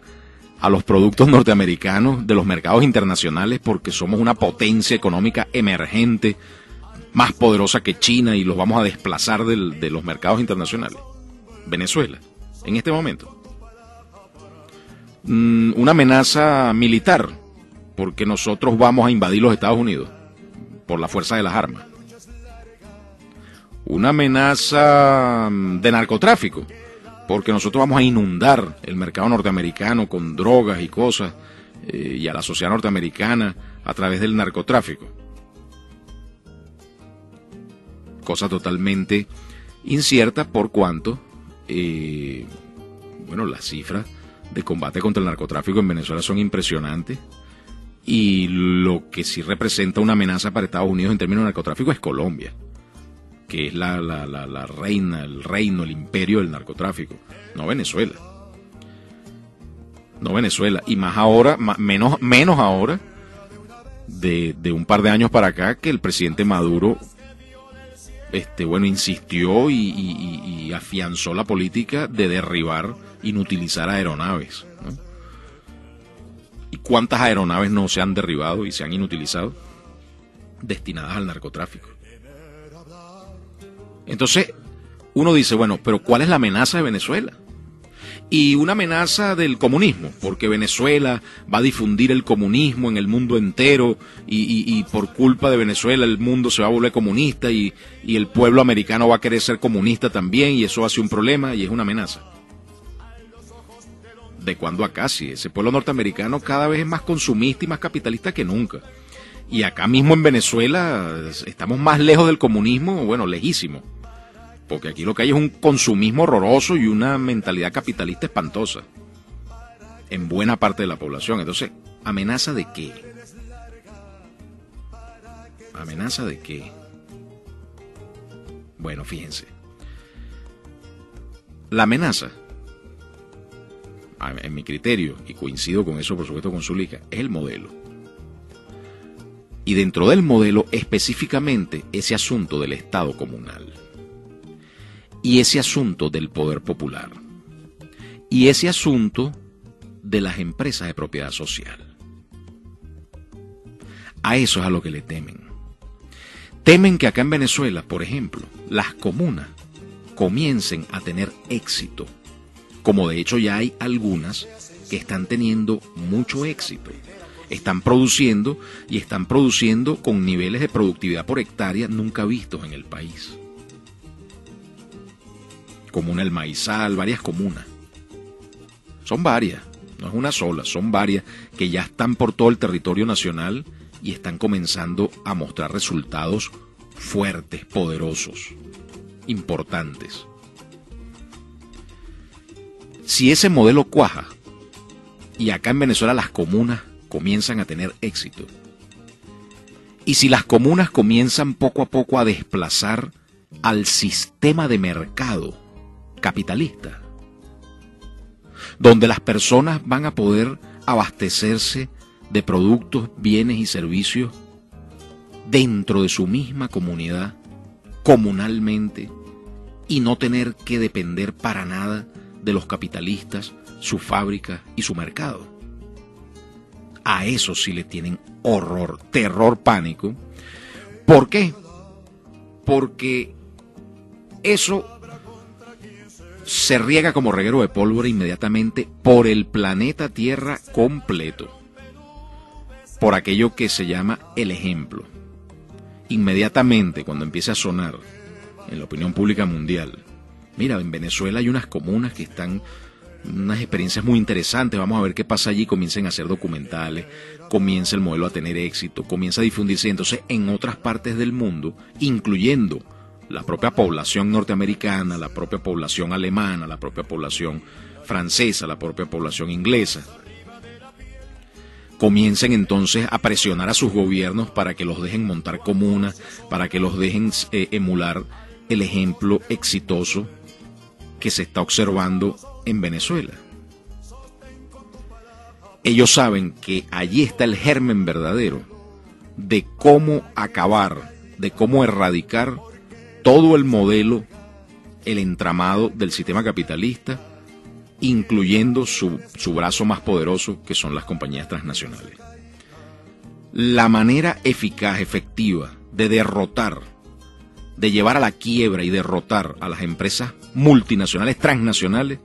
a los productos norteamericanos de los mercados internacionales porque somos una potencia económica emergente, más poderosa que China, y los vamos a desplazar de los mercados internacionales. Venezuela, en este momento. Una amenaza militar, porque nosotros vamos a invadir los Estados Unidos por la fuerza de las armas. Una amenaza de narcotráfico, porque nosotros vamos a inundar el mercado norteamericano con drogas y cosas, y a la sociedad norteamericana a través del narcotráfico. Cosa totalmente incierta por cuanto, las cifras de combate contra el narcotráfico en Venezuela son impresionantes, y lo que sí representa una amenaza para Estados Unidos en términos de narcotráfico es Colombia, que es la reina, el reino, el imperio del narcotráfico, no Venezuela. No Venezuela, y más ahora, menos ahora, de un par de años para acá, que el presidente Maduro insistió y afianzó la política de derribar, inutilizar aeronaves, ¿no? ¿Y cuántas aeronaves no se han derribado y se han inutilizado destinadas al narcotráfico? Entonces, uno dice, bueno, pero ¿cuál es la amenaza de Venezuela? Y una amenaza del comunismo, porque Venezuela va a difundir el comunismo en el mundo entero, y por culpa de Venezuela el mundo se va a volver comunista, y el pueblo americano va a querer ser comunista también, y eso va a ser un problema y es una amenaza. ¿De cuándo acá? Sí, ese pueblo norteamericano cada vez es más consumista y más capitalista que nunca. Y acá mismo en Venezuela estamos más lejos del comunismo, lejísimo. Porque aquí lo que hay es un consumismo horroroso y una mentalidad capitalista espantosa en buena parte de la población. Entonces, ¿amenaza de qué? ¿Amenaza de qué? Bueno, fíjense. La amenaza, en mi criterio, y coincido con eso por supuesto con Zuleika, es el modelo. Y dentro del modelo específicamente ese asunto del Estado comunal. Y ese asunto del poder popular. Y ese asunto de las empresas de propiedad social. A eso es a lo que le temen. Temen que acá en Venezuela, por ejemplo, las comunas comiencen a tener éxito. Como de hecho ya hay algunas que están teniendo mucho éxito. Están produciendo con niveles de productividad por hectárea nunca vistos en el país. Comuna El Maizal, varias comunas. Son varias, no es una sola, son varias que ya están por todo el territorio nacional y están comenzando a mostrar resultados fuertes, poderosos, importantes. Si ese modelo cuaja y acá en Venezuela las comunas comienzan a tener éxito, y si las comunas comienzan poco a poco a desplazar al sistema de mercado capitalista, donde las personas van a poder abastecerse de productos, bienes y servicios dentro de su misma comunidad, comunalmente, y no tener que depender para nada de los capitalistas, su fábrica y su mercado. A eso sí le tienen horror, terror, pánico. ¿Por qué? Porque eso se riega como reguero de pólvora inmediatamente por el planeta Tierra completo, por aquello que se llama el ejemplo. Inmediatamente cuando empiece a sonar en la opinión pública mundial, mira, en Venezuela hay unas comunas que están, unas experiencias muy interesantes, vamos a ver qué pasa allí, comiencen a hacer documentales, comienza el modelo a tener éxito, comienza a difundirse, entonces en otras partes del mundo, incluyendo la propia población norteamericana, la propia población alemana, la propia población francesa, la propia población inglesa, comiencen entonces a presionar a sus gobiernos para que los dejen montar comunas, para que los dejen emular el ejemplo exitoso que se está observando en Venezuela. Ellos saben que allí está el germen verdadero de cómo acabar, de cómo erradicar todo el modelo, el entramado del sistema capitalista, incluyendo su brazo más poderoso, que son las compañías transnacionales. La manera eficaz, efectiva, de derrotar, de llevar a la quiebra y derrotar a las empresas multinacionales, transnacionales,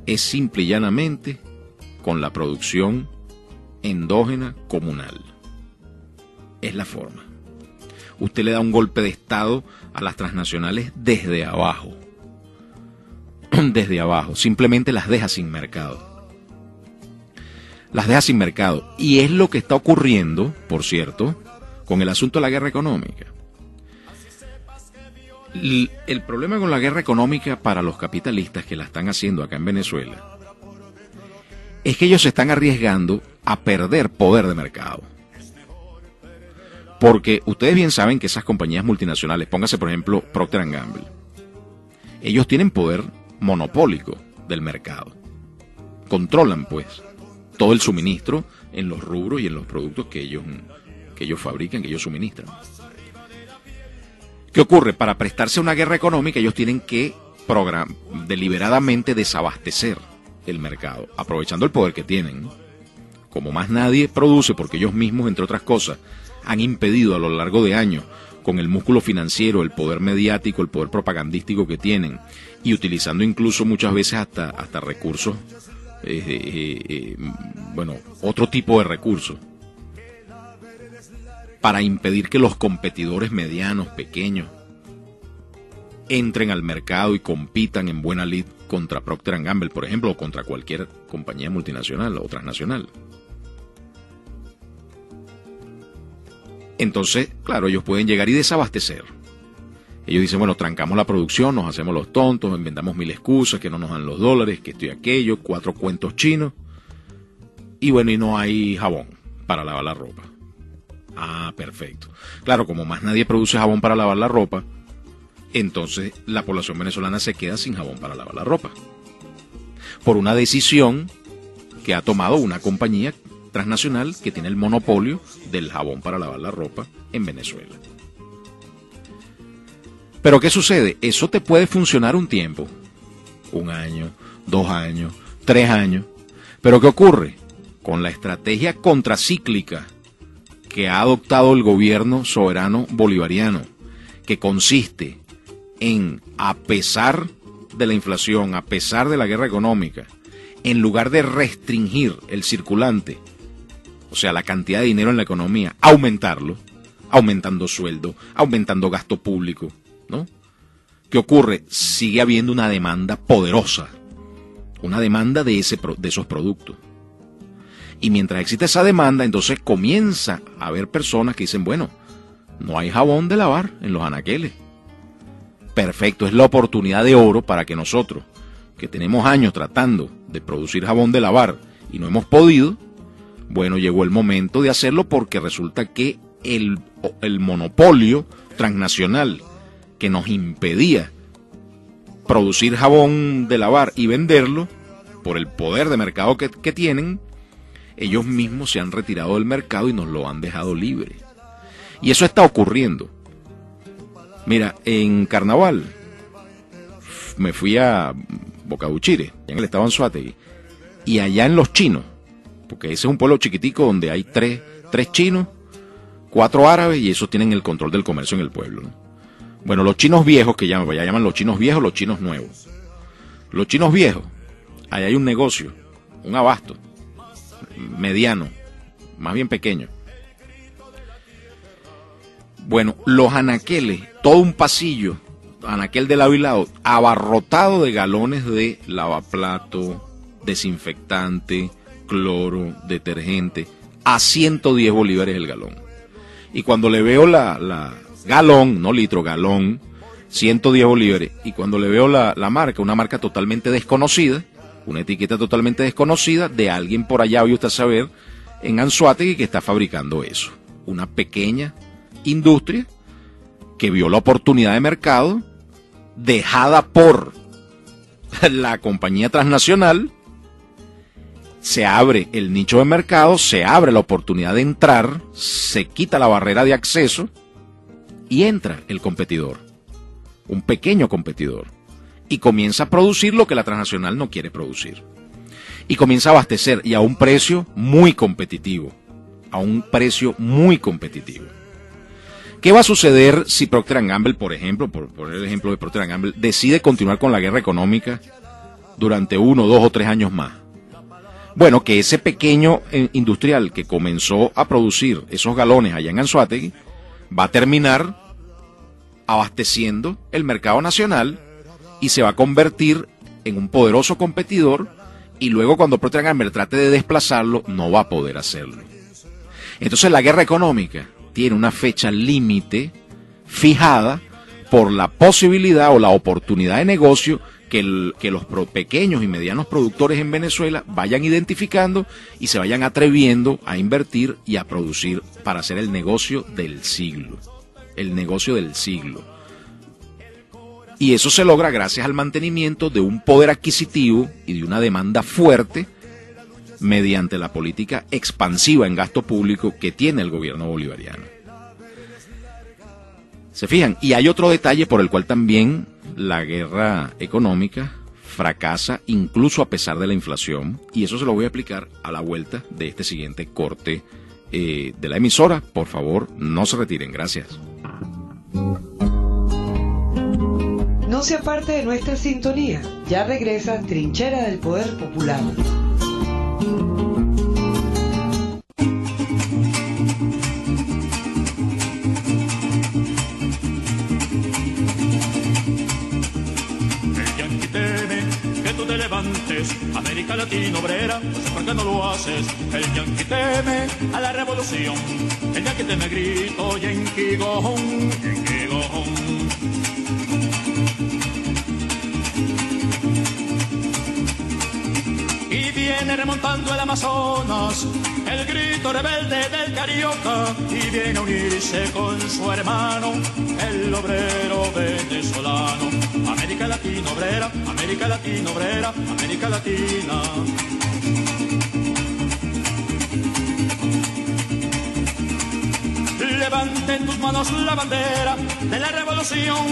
es simple y llanamente con la producción endógena comunal. Es la forma. Usted le da un golpe de Estado a las transnacionales desde abajo. Desde abajo. Simplemente las deja sin mercado. Las deja sin mercado. Y es lo que está ocurriendo, por cierto, con el asunto de la guerra económica. El problema con la guerra económica para los capitalistas que la están haciendo acá en Venezuela es que ellos se están arriesgando a perder poder de mercado. Porque ustedes bien saben que esas compañías multinacionales, póngase por ejemplo Procter & Gamble, ellos tienen poder monopólico del mercado. Controlan pues todo el suministro en los rubros y en los productos que ellos fabrican, que ellos suministran. ¿Qué ocurre? Para prestarse a una guerra económica ellos tienen que deliberadamente desabastecer el mercado, aprovechando el poder que tienen. Como más nadie produce, porque ellos mismos, entre otras cosas, han impedido a lo largo de años, con el músculo financiero, el poder mediático, el poder propagandístico que tienen, y utilizando incluso muchas veces hasta recursos, otro tipo de recursos, para impedir que los competidores medianos, pequeños, entren al mercado y compitan en buena lid contra Procter & Gamble, por ejemplo, o contra cualquier compañía multinacional o transnacional. Entonces, claro, ellos pueden llegar y desabastecer. Ellos dicen, bueno, trancamos la producción, nos hacemos los tontos, inventamos mil excusas, que no nos dan los dólares, que esto y aquello, 4 cuentos chinos, y bueno, y no hay jabón para lavar la ropa. Ah, perfecto. Claro, como más nadie produce jabón para lavar la ropa, entonces la población venezolana se queda sin jabón para lavar la ropa. Por una decisión que ha tomado una compañía transnacional que tiene el monopolio del jabón para lavar la ropa en Venezuela. Pero ¿qué sucede? Eso te puede funcionar un tiempo, 1 año, 2 años, 3 años. Pero ¿qué ocurre? Con la estrategia contracíclica que ha adoptado el gobierno soberano bolivariano, que consiste en, a pesar de la inflación, a pesar de la guerra económica, en lugar de restringir el circulante, o sea, la cantidad de dinero en la economía, aumentarlo, aumentando sueldo, aumentando gasto público, ¿no? ¿Qué ocurre? Sigue habiendo una demanda poderosa, una demanda de esos productos. Y mientras existe esa demanda, entonces comienza a haber personas que dicen, bueno, no hay jabón de lavar en los anaqueles. Perfecto, es la oportunidad de oro para que nosotros, que tenemos años tratando de producir jabón de lavar y no hemos podido, bueno, llegó el momento de hacerlo porque resulta que el monopolio transnacional que nos impedía producir jabón de lavar y venderlo, por el poder de mercado que tienen, ellos mismos se han retirado del mercado y nos lo han dejado libre. Y eso está ocurriendo. Mira, en Carnaval me fui a Bocabuchire, en el estado Anzoátegui, y allá en Los Chinos, porque ese es un pueblo chiquitico donde hay tres chinos, 4 árabes, y esos tienen el control del comercio en el pueblo, ¿no? Bueno, los chinos viejos, que ya llaman los chinos viejos, los chinos nuevos. Los chinos viejos, allá hay un negocio, un abasto, mediano, más bien pequeño. Bueno, los anaqueles, todo un pasillo, anaquel de lado y lado, abarrotado de galones de lavaplato, desinfectante, cloro, detergente, a 110 bolívares el galón. Y cuando le veo la galón, no litro, galón, 110 bolívares, y cuando le veo la marca, una marca totalmente desconocida, una etiqueta totalmente desconocida de alguien por allá, hoy usted saber, en Anzoátegui que está fabricando eso. Una pequeña industria que vio la oportunidad de mercado dejada por la compañía transnacional. Se abre el nicho de mercado, se abre la oportunidad de entrar, se quita la barrera de acceso y entra el competidor, un pequeño competidor, y comienza a producir lo que la transnacional no quiere producir. Y comienza a abastecer, y a un precio muy competitivo, a un precio muy competitivo. ¿Qué va a suceder si Procter & Gamble, por ejemplo, por poner el ejemplo de Procter & Gamble, decide continuar con la guerra económica durante 1, 2 o 3 años más? Bueno, que ese pequeño industrial que comenzó a producir esos galones allá en Anzoátegui va a terminar abasteciendo el mercado nacional y se va a convertir en un poderoso competidor, y luego cuando Procter & Gamble trate de desplazarlo no va a poder hacerlo. Entonces la guerra económica tiene una fecha límite fijada por la posibilidad o la oportunidad de negocio que los pequeños y medianos productores en Venezuela vayan identificando y se vayan atreviendo a invertir y a producir para hacer el negocio del siglo. El negocio del siglo. Y eso se logra gracias al mantenimiento de un poder adquisitivo y de una demanda fuerte mediante la política expansiva en gasto público que tiene el gobierno bolivariano. ¿Se fijan? Y hay otro detalle por el cual también la guerra económica fracasa incluso a pesar de la inflación, y eso se lo voy a explicar a la vuelta de este siguiente corte de la emisora. Por favor, no se retiren. Gracias. No se aparte de nuestra sintonía. Ya regresa Trinchera del Poder Popular. América Latina obrera, no sé por qué no lo haces. El yanqui teme a la revolución, el yanqui teme grito, yanqui gojón, yanqui gojón. Y viene remontando el Amazonas, el grito rebelde del carioca, y viene a unirse con su hermano, el obrero venezolano. América Latina obrera, América Latina obrera, América Latina. Levanten tus manos la bandera de la revolución,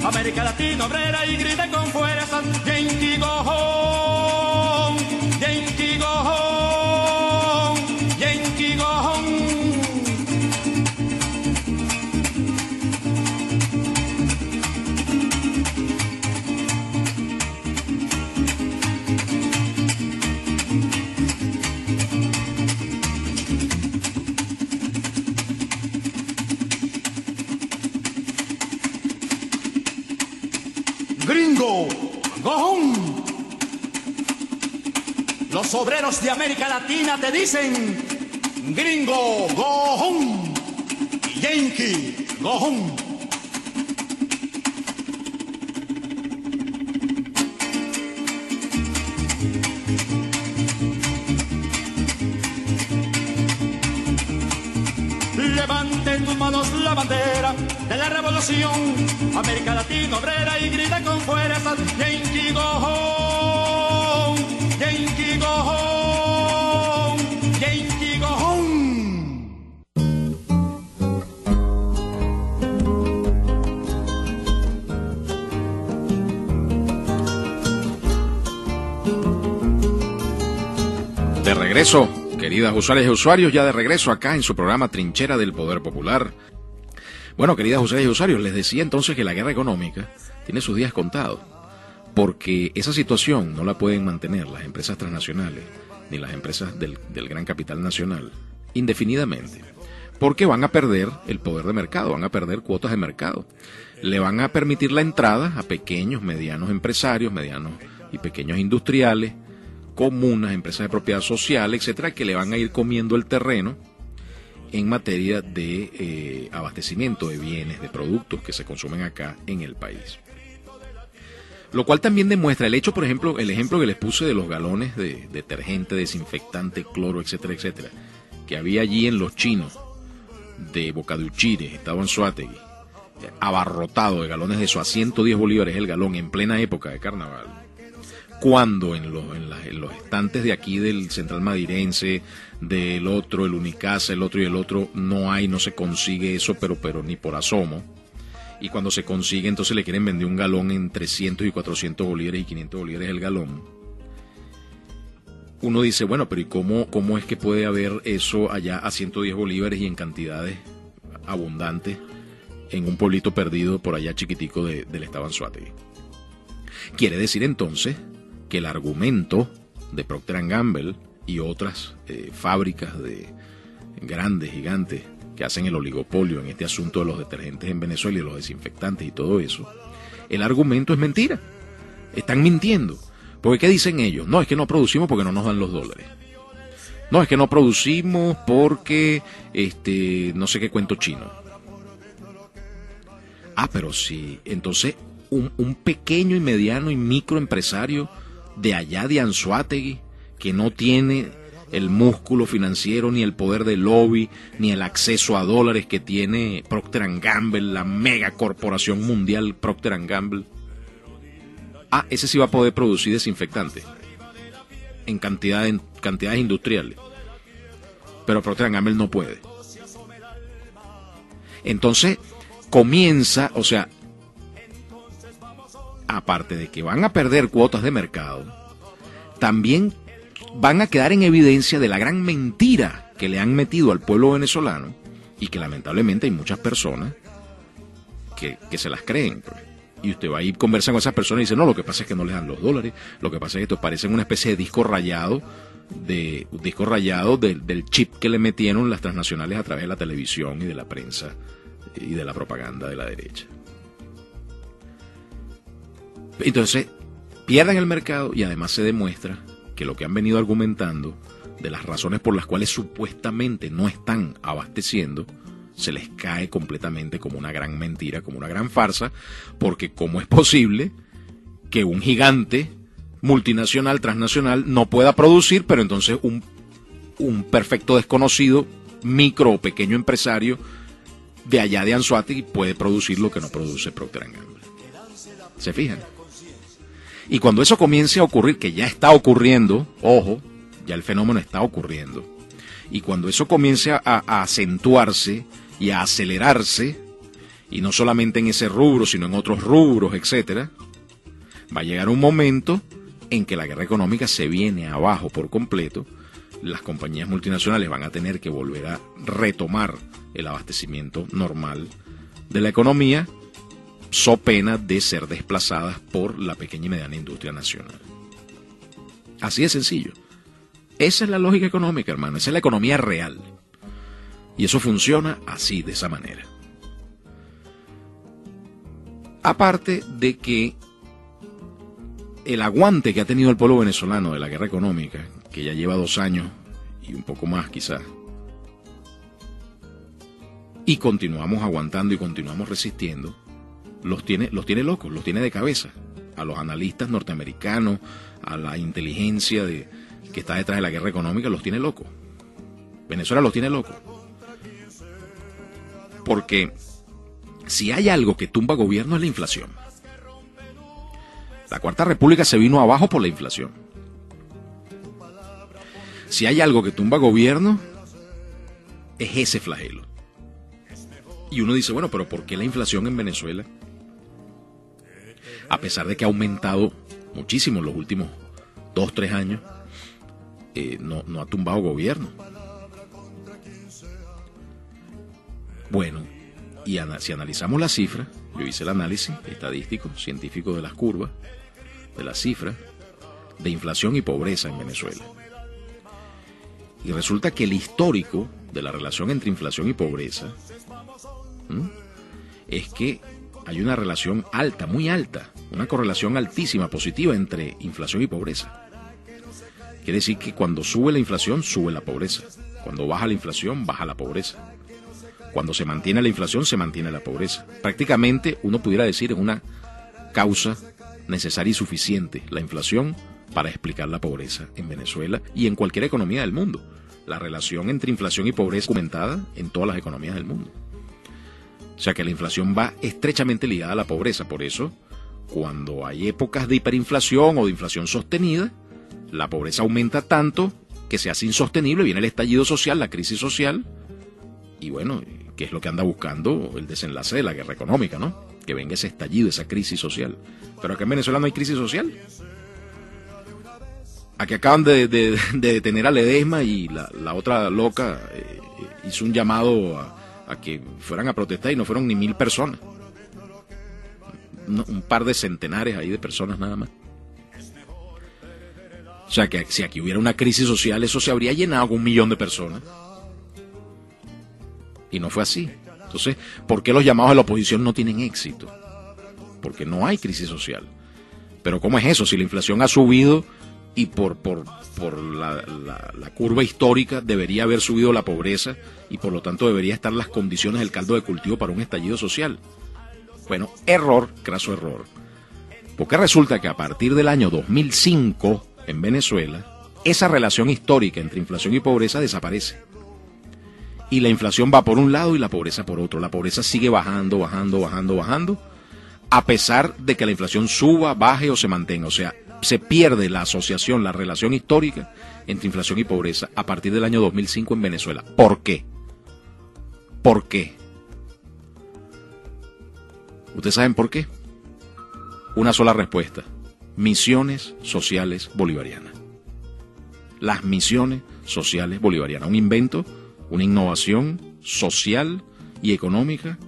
América Latina obrera, y griten con fuerza, Yankee go home, Yankee go home, Yankee go home. Gringo, go home. Los obreros de América Latina te dicen, gringo, go home. Yankee, go home. Levanten tus manos la bandera de la revolución, América Latina obrera, y grita con fuerza, Yankee go home, Yankee go home, Yankee go home. De regreso, queridas usuarias y usuarios, ya de regreso acá en su programa Trinchera del Poder Popular. Bueno, queridas usuarias y usuarios, les decía entonces que la guerra económica tiene sus días contados, porque esa situación no la pueden mantener las empresas transnacionales ni las empresas del gran capital nacional indefinidamente, porque van a perder el poder de mercado, van a perder cuotas de mercado, le van a permitir la entrada a pequeños, medianos empresarios, medianos y pequeños industriales, comunas, empresas de propiedad social, etcétera, que le van a ir comiendo el terreno en materia de abastecimiento de bienes, de productos que se consumen acá en el país. Lo cual también demuestra el hecho, por ejemplo, el ejemplo que les puse de los galones de detergente, desinfectante, cloro, etcétera, etcétera, que había allí en los chinos de Boca de Uchire, estado Anzoátegui, abarrotado de galones de eso a 110 bolívares el galón en plena época de carnaval, cuando en los estantes de aquí del Central Madirense, del otro, el Unicasa, el otro y el otro, no se consigue eso, pero ni por asomo. Y cuando se consigue, entonces le quieren vender un galón en 300 y 400 bolívares y 500 bolívares el galón. Uno dice, bueno, pero ¿y cómo es que puede haber eso allá a 110 bolívares y en cantidades abundantes en un pueblito perdido por allá chiquitico del estado Anzoátegui? Quiere decir entonces que el argumento de Procter & Gamble y otras fábricas de grandes, gigantes, que hacen el oligopolio en este asunto de los detergentes en Venezuela y los desinfectantes y todo eso, el argumento es mentira. Están mintiendo. Porque ¿qué dicen ellos? No, es que no producimos porque no nos dan los dólares. No, es que no producimos porque no sé qué cuento chino. Ah, pero sí, entonces un pequeño y mediano y microempresario de allá de Anzoátegui, que no tiene el músculo financiero, ni el poder de lobby, ni el acceso a dólares que tiene Procter & Gamble, la mega corporación mundial Procter & Gamble. Ah, ese sí va a poder producir desinfectantes en cantidades industriales. Pero Procter & Gamble no puede. Entonces comienza, o sea, aparte de que van a perder cuotas de mercado, también van a quedar en evidencia de la gran mentira que le han metido al pueblo venezolano y que lamentablemente hay muchas personas que se las creen. Y usted va a ir a conversar con esas personas y dice, no, lo que pasa es que no les dan los dólares, lo que pasa es que esto parece una especie de disco rayado del chip que le metieron las transnacionales a través de la televisión y de la prensa y de la propaganda de la derecha. Entonces, pierden el mercado y además se demuestra que lo que han venido argumentando de las razones por las cuales supuestamente no están abasteciendo, se les cae completamente como una gran mentira, como una gran farsa, porque ¿cómo es posible que un gigante multinacional, transnacional, no pueda producir, pero entonces un perfecto desconocido, micro o pequeño empresario de allá de Anzoátegui puede producir lo que no produce Procter & Gamble? ¿Se fijan? Y cuando eso comience a ocurrir, que ya está ocurriendo, ojo, ya el fenómeno está ocurriendo, y cuando eso comience a acentuarse y a acelerarse, y no solamente en ese rubro, sino en otros rubros, etcétera, va a llegar un momento en que la guerra económica se viene abajo por completo. Las compañías multinacionales van a tener que volver a retomar el abastecimiento normal de la economía, so pena de ser desplazadas por la pequeña y mediana industria nacional. Así de sencillo. Esa es la lógica económica, hermano. Esa es la economía real. Y eso funciona así, de esa manera. Aparte de que el aguante que ha tenido el pueblo venezolano de la guerra económica, que ya lleva 2 años y un poco más quizás, y continuamos aguantando y continuamos resistiendo, los tiene locos, los tiene de cabeza. A los analistas norteamericanos, a la inteligencia que está detrás de la guerra económica, los tiene locos. Venezuela los tiene locos. Porque si hay algo que tumba gobierno es la inflación. La Cuarta República se vino abajo por la inflación. Si hay algo que tumba gobierno es ese flagelo. Y uno dice, bueno, pero ¿por qué la inflación en Venezuela, a pesar de que ha aumentado muchísimo en los últimos 2-3 años, no ha tumbado gobierno? Bueno, y si analizamos las cifras, yo hice el análisis estadístico, científico de las curvas, de las cifras de inflación y pobreza en Venezuela. Y resulta que el histórico de la relación entre inflación y pobreza es que hay una relación alta, muy alta, una correlación altísima, positiva entre inflación y pobreza. Quiere decir que cuando sube la inflación, sube la pobreza. Cuando baja la inflación, baja la pobreza. Cuando se mantiene la inflación, se mantiene la pobreza. Prácticamente, uno pudiera decir, es una causa necesaria y suficiente la inflación para explicar la pobreza en Venezuela y en cualquier economía del mundo. La relación entre inflación y pobreza es documentada en todas las economías del mundo. O sea que la inflación va estrechamente ligada a la pobreza. Por eso, cuando hay épocas de hiperinflación o de inflación sostenida, la pobreza aumenta tanto que se hace insostenible, viene el estallido social, la crisis social, y bueno, que es lo que anda buscando el desenlace de la guerra económica, ¿no? Que venga ese estallido, esa crisis social. Pero acá en Venezuela no hay crisis social. Aquí acaban de detener a Ledesma y la otra loca hizo un llamado a que fueran a protestar y no fueron ni 1.000 personas. Un par de centenares ahí de personas nada más. O sea que si aquí hubiera una crisis social, eso se habría llenado con 1 millón de personas. Y no fue así. Entonces, ¿por qué los llamados de la oposición no tienen éxito? Porque no hay crisis social. Pero ¿cómo es eso? Si la inflación ha subido y por la curva histórica debería haber subido la pobreza y por lo tanto debería estar las condiciones del caldo de cultivo para un estallido social. Bueno, error, craso error. Porque resulta que a partir del año 2005 en Venezuela, esa relación histórica entre inflación y pobreza desaparece. Y la inflación va por un lado y la pobreza por otro. La pobreza sigue bajando, a pesar de que la inflación suba, baje o se mantenga. O sea, se pierde la asociación, la relación histórica entre inflación y pobreza a partir del año 2005 en Venezuela. ¿Por qué? ¿Por qué? ¿Ustedes saben por qué? Una sola respuesta. Misiones sociales bolivarianas. Las misiones sociales bolivarianas. Un invento, una innovación social y económica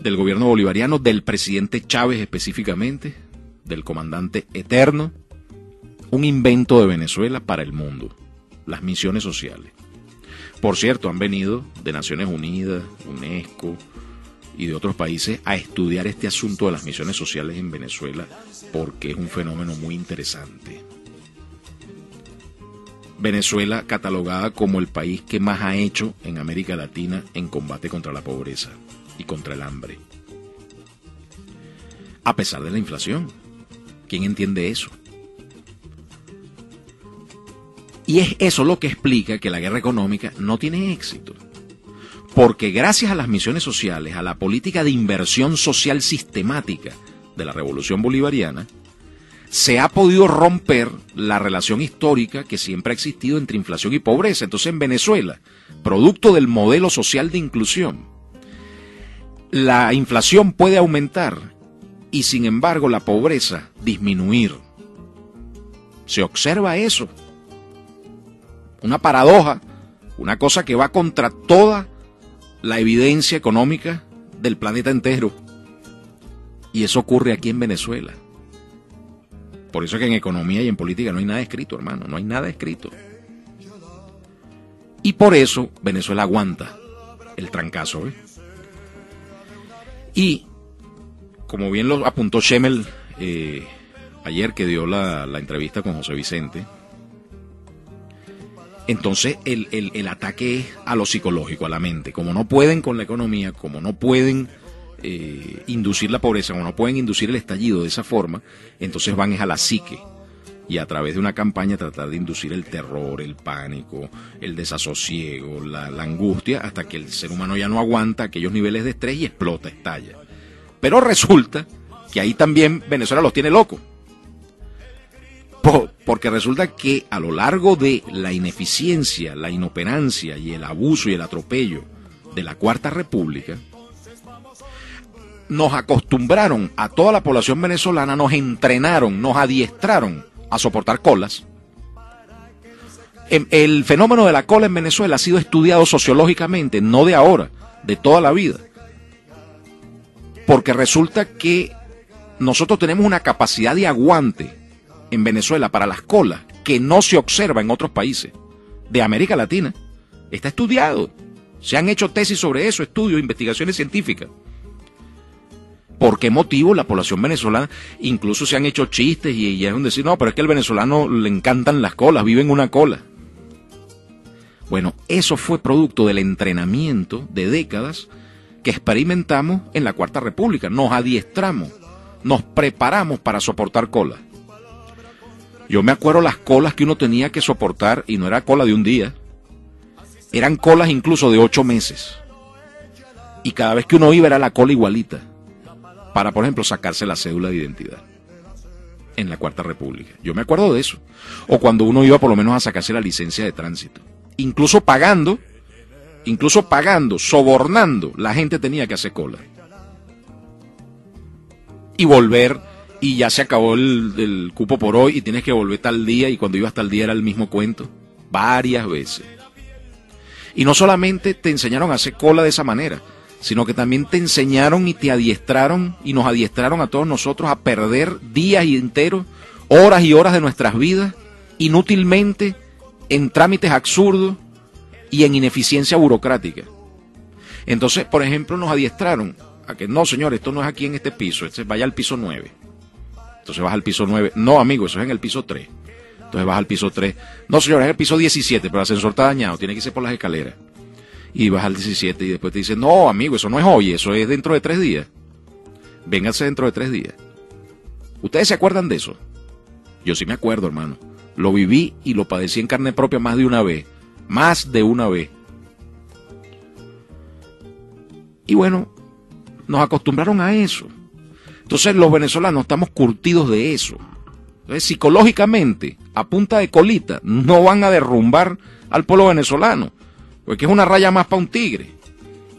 del gobierno bolivariano, del presidente Chávez específicamente, del comandante eterno, un invento de Venezuela para el mundo, las misiones sociales. Por cierto, han venido de Naciones Unidas, UNESCO y de otros países a estudiar este asunto de las misiones sociales en Venezuela porque es un fenómeno muy interesante. Venezuela catalogada como el país que más ha hecho en América Latina en combate contra la pobreza y contra el hambre. A pesar de la inflación. ¿Quién entiende eso? Y es eso lo que explica que la guerra económica no tiene éxito. Porque gracias a las misiones sociales, a la política de inversión social sistemática de la Revolución Bolivariana, se ha podido romper la relación histórica que siempre ha existido entre inflación y pobreza. Entonces en Venezuela, producto del modelo social de inclusión, la inflación puede aumentar y sin embargo la pobreza disminuir. Se observa eso. Una paradoja, una cosa que va contra toda la evidencia económica del planeta entero. Y eso ocurre aquí en Venezuela. Por eso es que en economía y en política no hay nada escrito, hermano, no hay nada escrito. Y por eso Venezuela aguanta el trancazo, ¿eh? Y como bien lo apuntó Schemmel ayer que dio la entrevista con José Vicente, entonces el ataque es a lo psicológico, a la mente. Como no pueden con la economía, como no pueden inducir la pobreza, como no pueden inducir el estallido de esa forma, entonces van es a la psique. Y a través de una campaña tratar de inducir el terror, el pánico, el desasosiego, la angustia, hasta que el ser humano ya no aguanta aquellos niveles de estrés y explota, estalla. Pero resulta que ahí también Venezuela los tiene locos. Porque resulta que a lo largo de la ineficiencia, la inoperancia y el abuso y el atropello de la Cuarta República, nos acostumbraron a toda la población venezolana, nos entrenaron, nos adiestraron a soportar colas. El fenómeno de la cola en Venezuela ha sido estudiado sociológicamente, no de ahora, de toda la vida. Porque resulta que nosotros tenemos una capacidad de aguante en Venezuela para las colas que no se observa en otros países de América Latina. Está estudiado. Se han hecho tesis sobre eso, estudios, investigaciones científicas. ¿Por qué motivo la población venezolana? Incluso se han hecho chistes y es un decir, no, pero es que al venezolano le encantan las colas, vive en una cola. Bueno, eso fue producto del entrenamiento de décadas que experimentamos en la Cuarta República. Nos adiestramos nos preparamos para soportar cola. Yo me acuerdo las colas que uno tenía que soportar, y no era cola de un día, eran colas incluso de 8 meses. Y cada vez que uno iba era la cola igualita, para, por ejemplo, sacarse la cédula de identidad en la Cuarta República. Yo me acuerdo de eso. O cuando uno iba por lo menos a sacarse la licencia de tránsito. Incluso pagando, sobornando, la gente tenía que hacer cola. Y volver, y ya se acabó el cupo por hoy, y tienes que volver tal día, y cuando ibas tal día era el mismo cuento. Varias veces. Y no solamente te enseñaron a hacer cola de esa manera, sino que también te enseñaron y te adiestraron, y nos adiestraron a todos nosotros a perder días enteros, horas y horas de nuestras vidas, inútilmente, en trámites absurdos y en ineficiencia burocrática. Entonces, por ejemplo, nos adiestraron a que no, señor, esto no es aquí en este piso, vaya al piso 9. Entonces vas al piso 9. No, amigo, eso es en el piso 3. Entonces vas al piso 3. No, señor, es el piso 17, pero el ascensor está dañado, tiene que irse por las escaleras. Y vas al 17 y después te dicen, no, amigo, eso no es hoy, eso es dentro de 3 días. Vénganse dentro de 3 días. ¿Ustedes se acuerdan de eso? Yo sí me acuerdo, hermano. Lo viví y lo padecí en carne propia más de una vez. Más de una vez. Y bueno, nos acostumbraron a eso. Entonces los venezolanos estamos curtidos de eso. Entonces, psicológicamente, a punta de colita, no van a derrumbar al pueblo venezolano. Porque es una raya más para un tigre,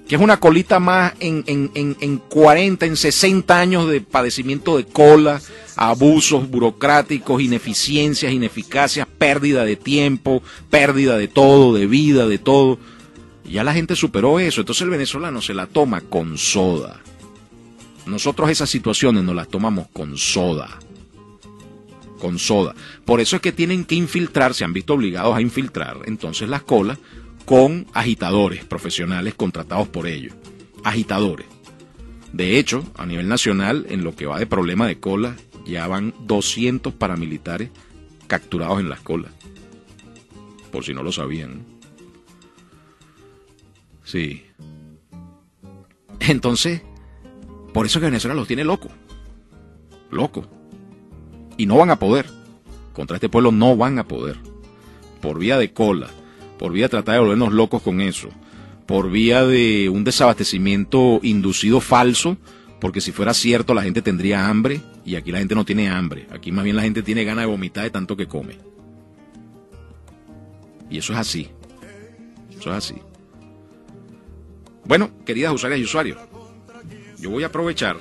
que es una colita más en 40, en 60 años de padecimiento de cola, abusos burocráticos, ineficiencias, ineficacias, pérdida de tiempo, pérdida de todo, de vida, de todo. Y ya la gente superó eso, entonces el venezolano se la toma con soda. Nosotros esas situaciones nos las tomamos con soda. Con soda. Por eso es que tienen que infiltrar, se han visto obligados a infiltrar entonces las colas con agitadores profesionales contratados por ellos. Agitadores. De hecho, a nivel nacional, en lo que va de problema de cola, ya van 200 paramilitares capturados en las colas. Por si no lo sabían. Sí. Entonces, por eso que Venezuela los tiene locos. Locos. Y no van a poder. Contra este pueblo no van a poder. Por vía de cola. Por vía de tratar de volvernos locos con eso, por vía de un desabastecimiento inducido falso, porque si fuera cierto la gente tendría hambre, y aquí la gente no tiene hambre, aquí más bien la gente tiene ganas de vomitar de tanto que come. Y eso es así, eso es así. Bueno, queridas usuarias y usuarios, yo voy a aprovechar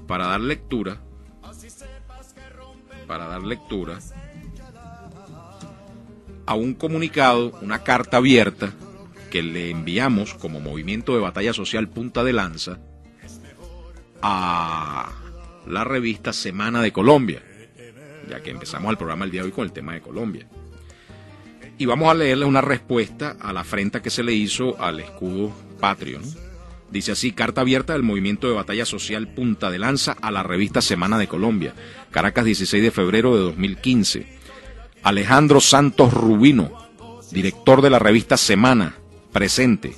para dar lectura a un comunicado, una carta abierta que le enviamos como Movimiento de Batalla Social Punta de Lanza a la revista Semana de Colombia, ya que empezamos el programa el día de hoy con el tema de Colombia. Y vamos a leerle una respuesta a la afrenta que se le hizo al escudo patrio, ¿no? Dice así: carta abierta del Movimiento de Batalla Social Punta de Lanza a la revista Semana de Colombia, Caracas, 16 de febrero de 2015. Alejandro Santos Rubino, director de la revista Semana, presente.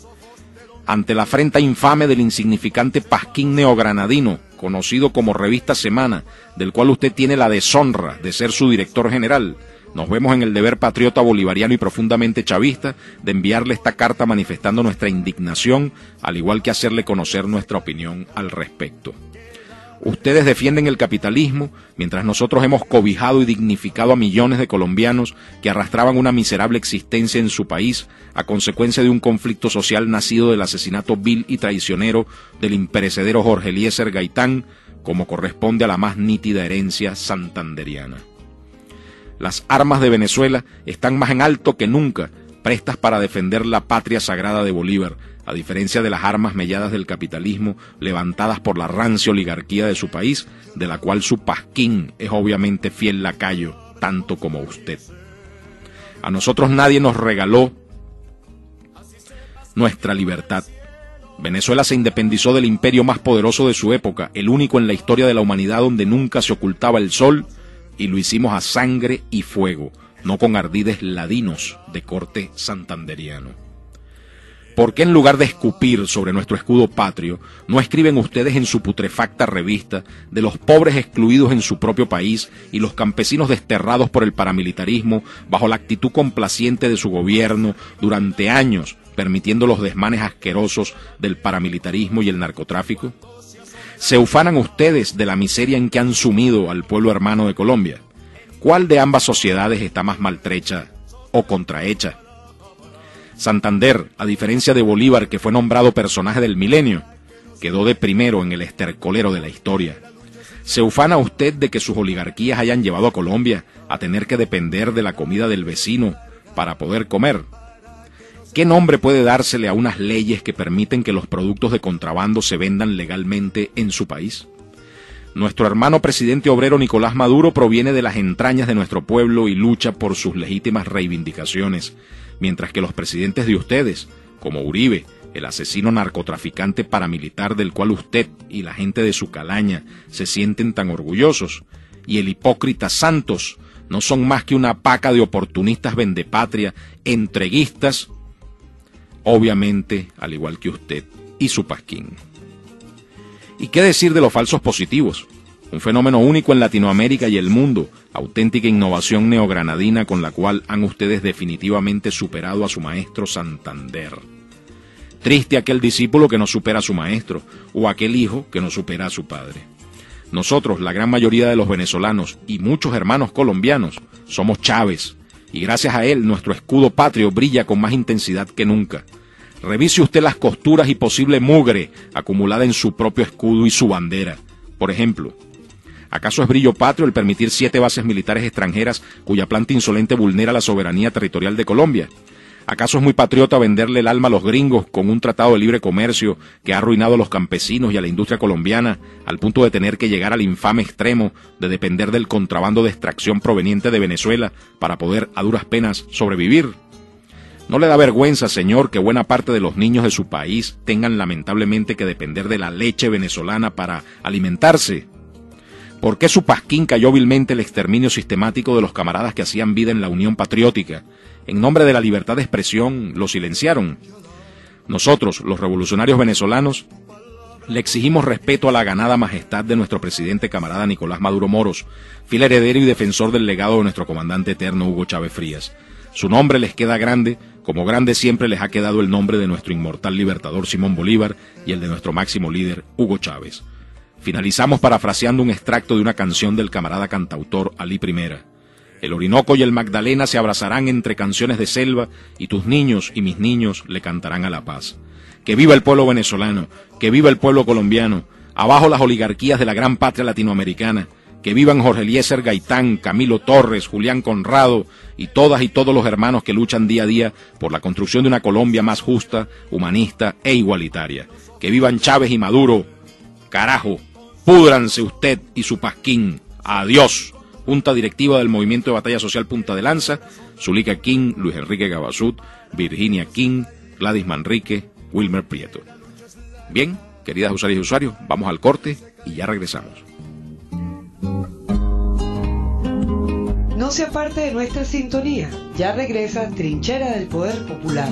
Ante la afrenta infame del insignificante pasquín neogranadino, conocido como Revista Semana, del cual usted tiene la deshonra de ser su director general, nos vemos en el deber patriota bolivariano y profundamente chavista de enviarle esta carta manifestando nuestra indignación, al igual que hacerle conocer nuestra opinión al respecto. Ustedes defienden el capitalismo, mientras nosotros hemos cobijado y dignificado a millones de colombianos que arrastraban una miserable existencia en su país a consecuencia de un conflicto social nacido del asesinato vil y traicionero del imperecedero Jorge Eliezer Gaitán, como corresponde a la más nítida herencia santanderiana. Las armas de Venezuela están más en alto que nunca, prestas para defender la patria sagrada de Bolívar, a diferencia de las armas melladas del capitalismo levantadas por la rancia oligarquía de su país, de la cual su pasquín es obviamente fiel lacayo, tanto como usted. A nosotros nadie nos regaló nuestra libertad. Venezuela se independizó del imperio más poderoso de su época, el único en la historia de la humanidad donde nunca se ocultaba el sol, y lo hicimos a sangre y fuego, no con ardides ladinos de corte santanderiano. ¿Por qué en lugar de escupir sobre nuestro escudo patrio, no escriben ustedes en su putrefacta revista de los pobres excluidos en su propio país y los campesinos desterrados por el paramilitarismo bajo la actitud complaciente de su gobierno durante años, permitiendo los desmanes asquerosos del paramilitarismo y el narcotráfico? ¿Se ufanan ustedes de la miseria en que han sumido al pueblo hermano de Colombia? ¿Cuál de ambas sociedades está más maltrecha o contrahecha? Santander, a diferencia de Bolívar, que fue nombrado personaje del milenio, quedó de primero en el estercolero de la historia. ¿Se ufana usted de que sus oligarquías hayan llevado a Colombia a tener que depender de la comida del vecino para poder comer? ¿Qué nombre puede dársele a unas leyes que permiten que los productos de contrabando se vendan legalmente en su país? Nuestro hermano presidente obrero Nicolás Maduro proviene de las entrañas de nuestro pueblo y lucha por sus legítimas reivindicaciones, mientras que los presidentes de ustedes, como Uribe, el asesino narcotraficante paramilitar del cual usted y la gente de su calaña se sienten tan orgullosos, y el hipócrita Santos, no son más que una paca de oportunistas vendepatria, entreguistas, obviamente al igual que usted y su pasquín. ¿Y qué decir de los falsos positivos? Un fenómeno único en Latinoamérica y el mundo, auténtica innovación neogranadina con la cual han ustedes definitivamente superado a su maestro Santander. Triste aquel discípulo que no supera a su maestro, o aquel hijo que no supera a su padre. Nosotros, la gran mayoría de los venezolanos y muchos hermanos colombianos, somos Chávez, y gracias a él nuestro escudo patrio brilla con más intensidad que nunca. Revise usted las costuras y posible mugre acumulada en su propio escudo y su bandera. Por ejemplo, ¿acaso es brillo patrio el permitir 7 bases militares extranjeras cuya planta insolente vulnera la soberanía territorial de Colombia? ¿Acaso es muy patriota venderle el alma a los gringos con un tratado de libre comercio que ha arruinado a los campesinos y a la industria colombiana al punto de tener que llegar al infame extremo de depender del contrabando de extracción proveniente de Venezuela para poder a duras penas sobrevivir? ¿No le da vergüenza, señor, que buena parte de los niños de su país tengan lamentablemente que depender de la leche venezolana para alimentarse? ¿Por qué su pasquín cayó vilmente el exterminio sistemático de los camaradas que hacían vida en la Unión Patriótica? En nombre de la libertad de expresión, lo silenciaron. Nosotros, los revolucionarios venezolanos, le exigimos respeto a la ganada majestad de nuestro presidente camarada Nicolás Maduro Moros, fiel heredero y defensor del legado de nuestro comandante eterno Hugo Chávez Frías. Su nombre les queda grande, como grande siempre les ha quedado el nombre de nuestro inmortal libertador Simón Bolívar y el de nuestro máximo líder Hugo Chávez. Finalizamos parafraseando un extracto de una canción del camarada cantautor Alí Primera. El Orinoco y el Magdalena se abrazarán entre canciones de selva y tus niños y mis niños le cantarán a la paz. Que viva el pueblo venezolano, que viva el pueblo colombiano, abajo las oligarquías de la gran patria latinoamericana, que vivan Jorge Eliezer Gaitán, Camilo Torres, Julián Conrado y todas y todos los hermanos que luchan día a día por la construcción de una Colombia más justa, humanista e igualitaria. Que vivan Chávez y Maduro. Carajo, púdranse usted y su pasquín. Adiós. Junta Directiva del Movimiento de Batalla Social Punta de Lanza, Zulica King, Luis Enrique Gabasut, Virginia King, Gladys Manrique, Wilmer Prieto. Bien, queridas usuarias y usuarios, vamos al corte y ya regresamos. No se aparte de nuestra sintonía, ya regresa Trinchera del Poder Popular.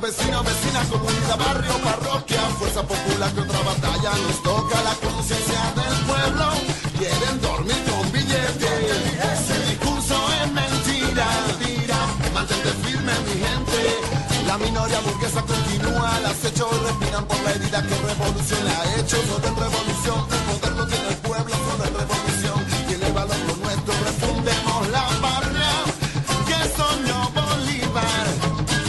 Vecinos, vecinas, comunidad, barrio, parroquia, fuerza popular que otra batalla nos toca. La conciencia del pueblo quieren dormir con billetes. El discurso es mentira, mantente firme mi gente. La minoría burguesa continúa al acecho, respiran por la herida que revolución le ha hecho. Solo en revolución, el poder lo tiene el pueblo, solo en revolución. Y el valor lo nuestro, refundemos la patria que soñó Bolívar.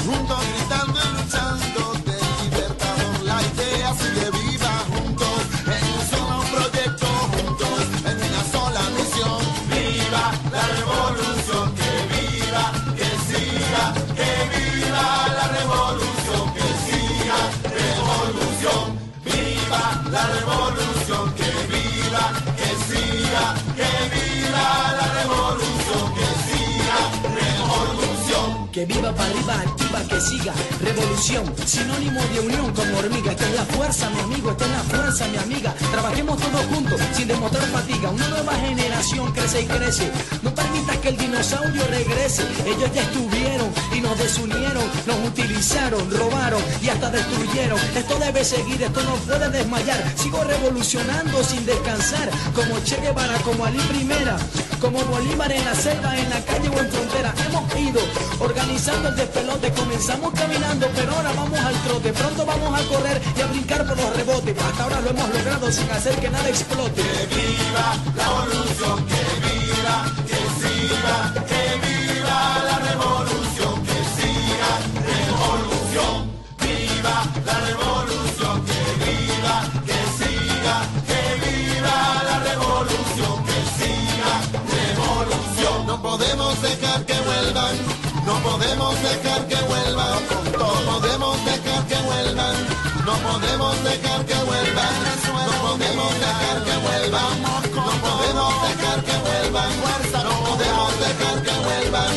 Juntos gritando y luchando de libertador, la idea sigue viva. Juntos en un solo proyecto, juntos en una sola misión. Viva la revolución, que viva, que siga, que viva la revolución. que viva para arriba, activa, que siga. Revolución, sinónimo de unión como hormiga. Esta es la fuerza, mi amigo, esta es la fuerza, mi amiga. Trabajemos todos juntos, sin demostrar fatiga. Una nueva generación crece y crece. No permitas que el dinosaurio regrese. Ellos ya estuvieron y nos desunieron, nos utilizaron, robaron y hasta destruyeron. Esto debe seguir, esto no puede desmayar. Sigo revolucionando sin descansar, como Che Guevara, como Ali Primera, como Bolívar en la selva, en la calle o en frontera. Hemos ido organizando el despelote, comenzamos caminando, pero ahora vamos al trote. Pronto vamos a correr y a brincar por los rebotes. Hasta ahora lo hemos logrado sin hacer que nada explote. Que viva la evolución, que viva, que siga, que viva la revolución, que siga, revolución. Viva la revolución, que viva, que siga, que viva la revolución, que siga, revolución. No podemos dejar que vuelvan, no podemos dejar que vuelvan, no podemos dejar que vuelvan, no podemos dejar que vuelvan, no podemos dejar que vuelvan, no podemos dejar que vuelvan, no podemos dejar que vuelvan,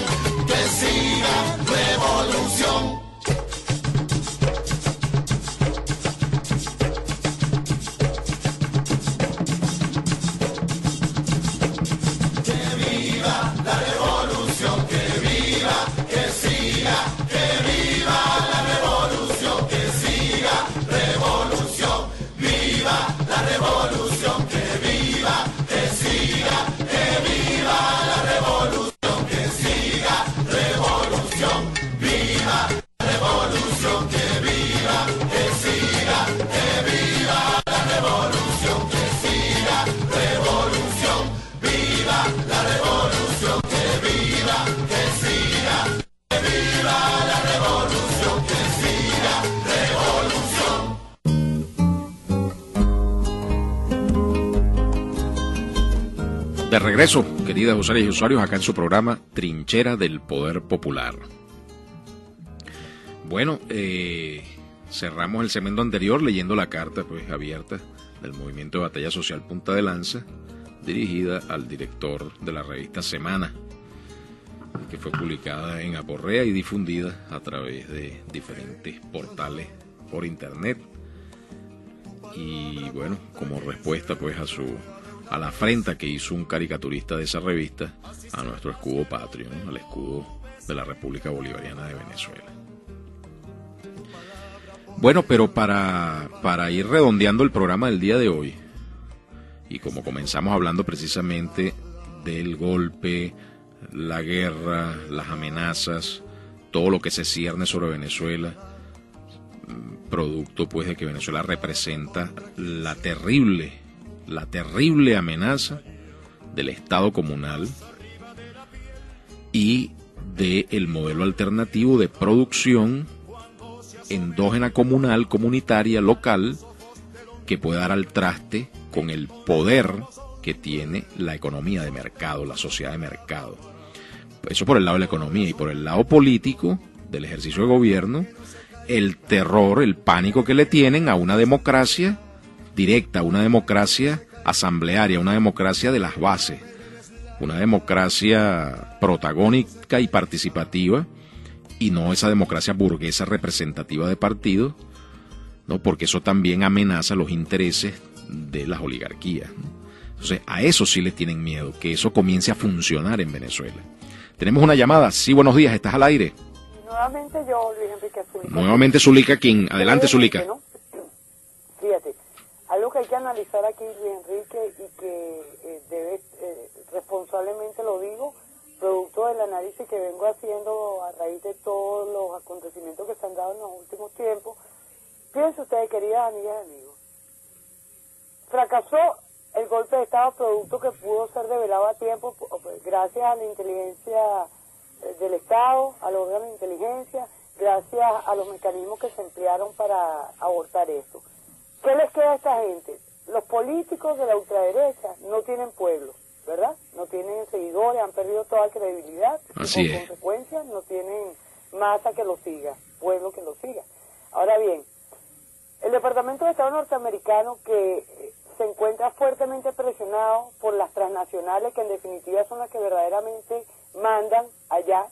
que siga revolución. De regreso, queridas usuarias y usuarios, acá en su programa Trinchera del Poder Popular. Bueno, cerramos el segmento anterior leyendo la carta pues abierta del Movimiento de Batalla Social Punta de Lanza, dirigida al director de la revista Semana, que fue publicada en Aporrea y difundida a través de diferentes portales por internet. Y bueno, como respuesta pues a la afrenta que hizo un caricaturista de esa revista a nuestro escudo patrio, ¿no? Al escudo de la República Bolivariana de Venezuela. Bueno, pero para ir redondeando el programa del día de hoy, y como comenzamos hablando precisamente del golpe, la guerra, las amenazas, todo lo que se cierne sobre Venezuela, producto pues de que Venezuela representa la terrible amenaza del Estado comunal y del modelo alternativo de producción endógena comunal, comunitaria, local, que puede dar al traste con el poder que tiene la economía de mercado, la sociedad de mercado. Eso por el lado de la economía, y por el lado político del ejercicio de gobierno, el terror, el pánico que le tienen a una democracia directa, una democracia asamblearia, una democracia de las bases, una democracia protagónica y participativa, y no esa democracia burguesa representativa de partidos, ¿no? Porque eso también amenaza los intereses de las oligarquías, ¿no? Entonces, a eso sí les tienen miedo, que eso comience a funcionar en Venezuela. Tenemos una llamada. Sí, buenos días, estás al aire. Nuevamente yo, Luis Enrique Zulica. Nuevamente Zulica King. Adelante, Zulica. ¿No? Fíjate, algo que hay que analizar aquí, Luis Enrique, y que debe, responsablemente lo digo, producto del análisis que vengo haciendo a raíz de todos los acontecimientos que se han dado en los últimos tiempos. Fíjense ustedes, queridas amigas y amigos, fracasó el golpe de Estado, producto que pudo ser develado a tiempo gracias a la inteligencia del Estado, a los órganos de inteligencia, gracias a los mecanismos que se emplearon para abortar esto. ¿Qué les queda a esta gente? Los políticos de la ultraderecha no tienen pueblo, ¿verdad? No tienen seguidores, han perdido toda credibilidad. Así y por consecuencia no tienen masa que lo siga, pueblo que lo siga. Ahora bien, el Departamento de Estado norteamericano, que se encuentra fuertemente presionado por las transnacionales, que en definitiva son las que verdaderamente mandan allá,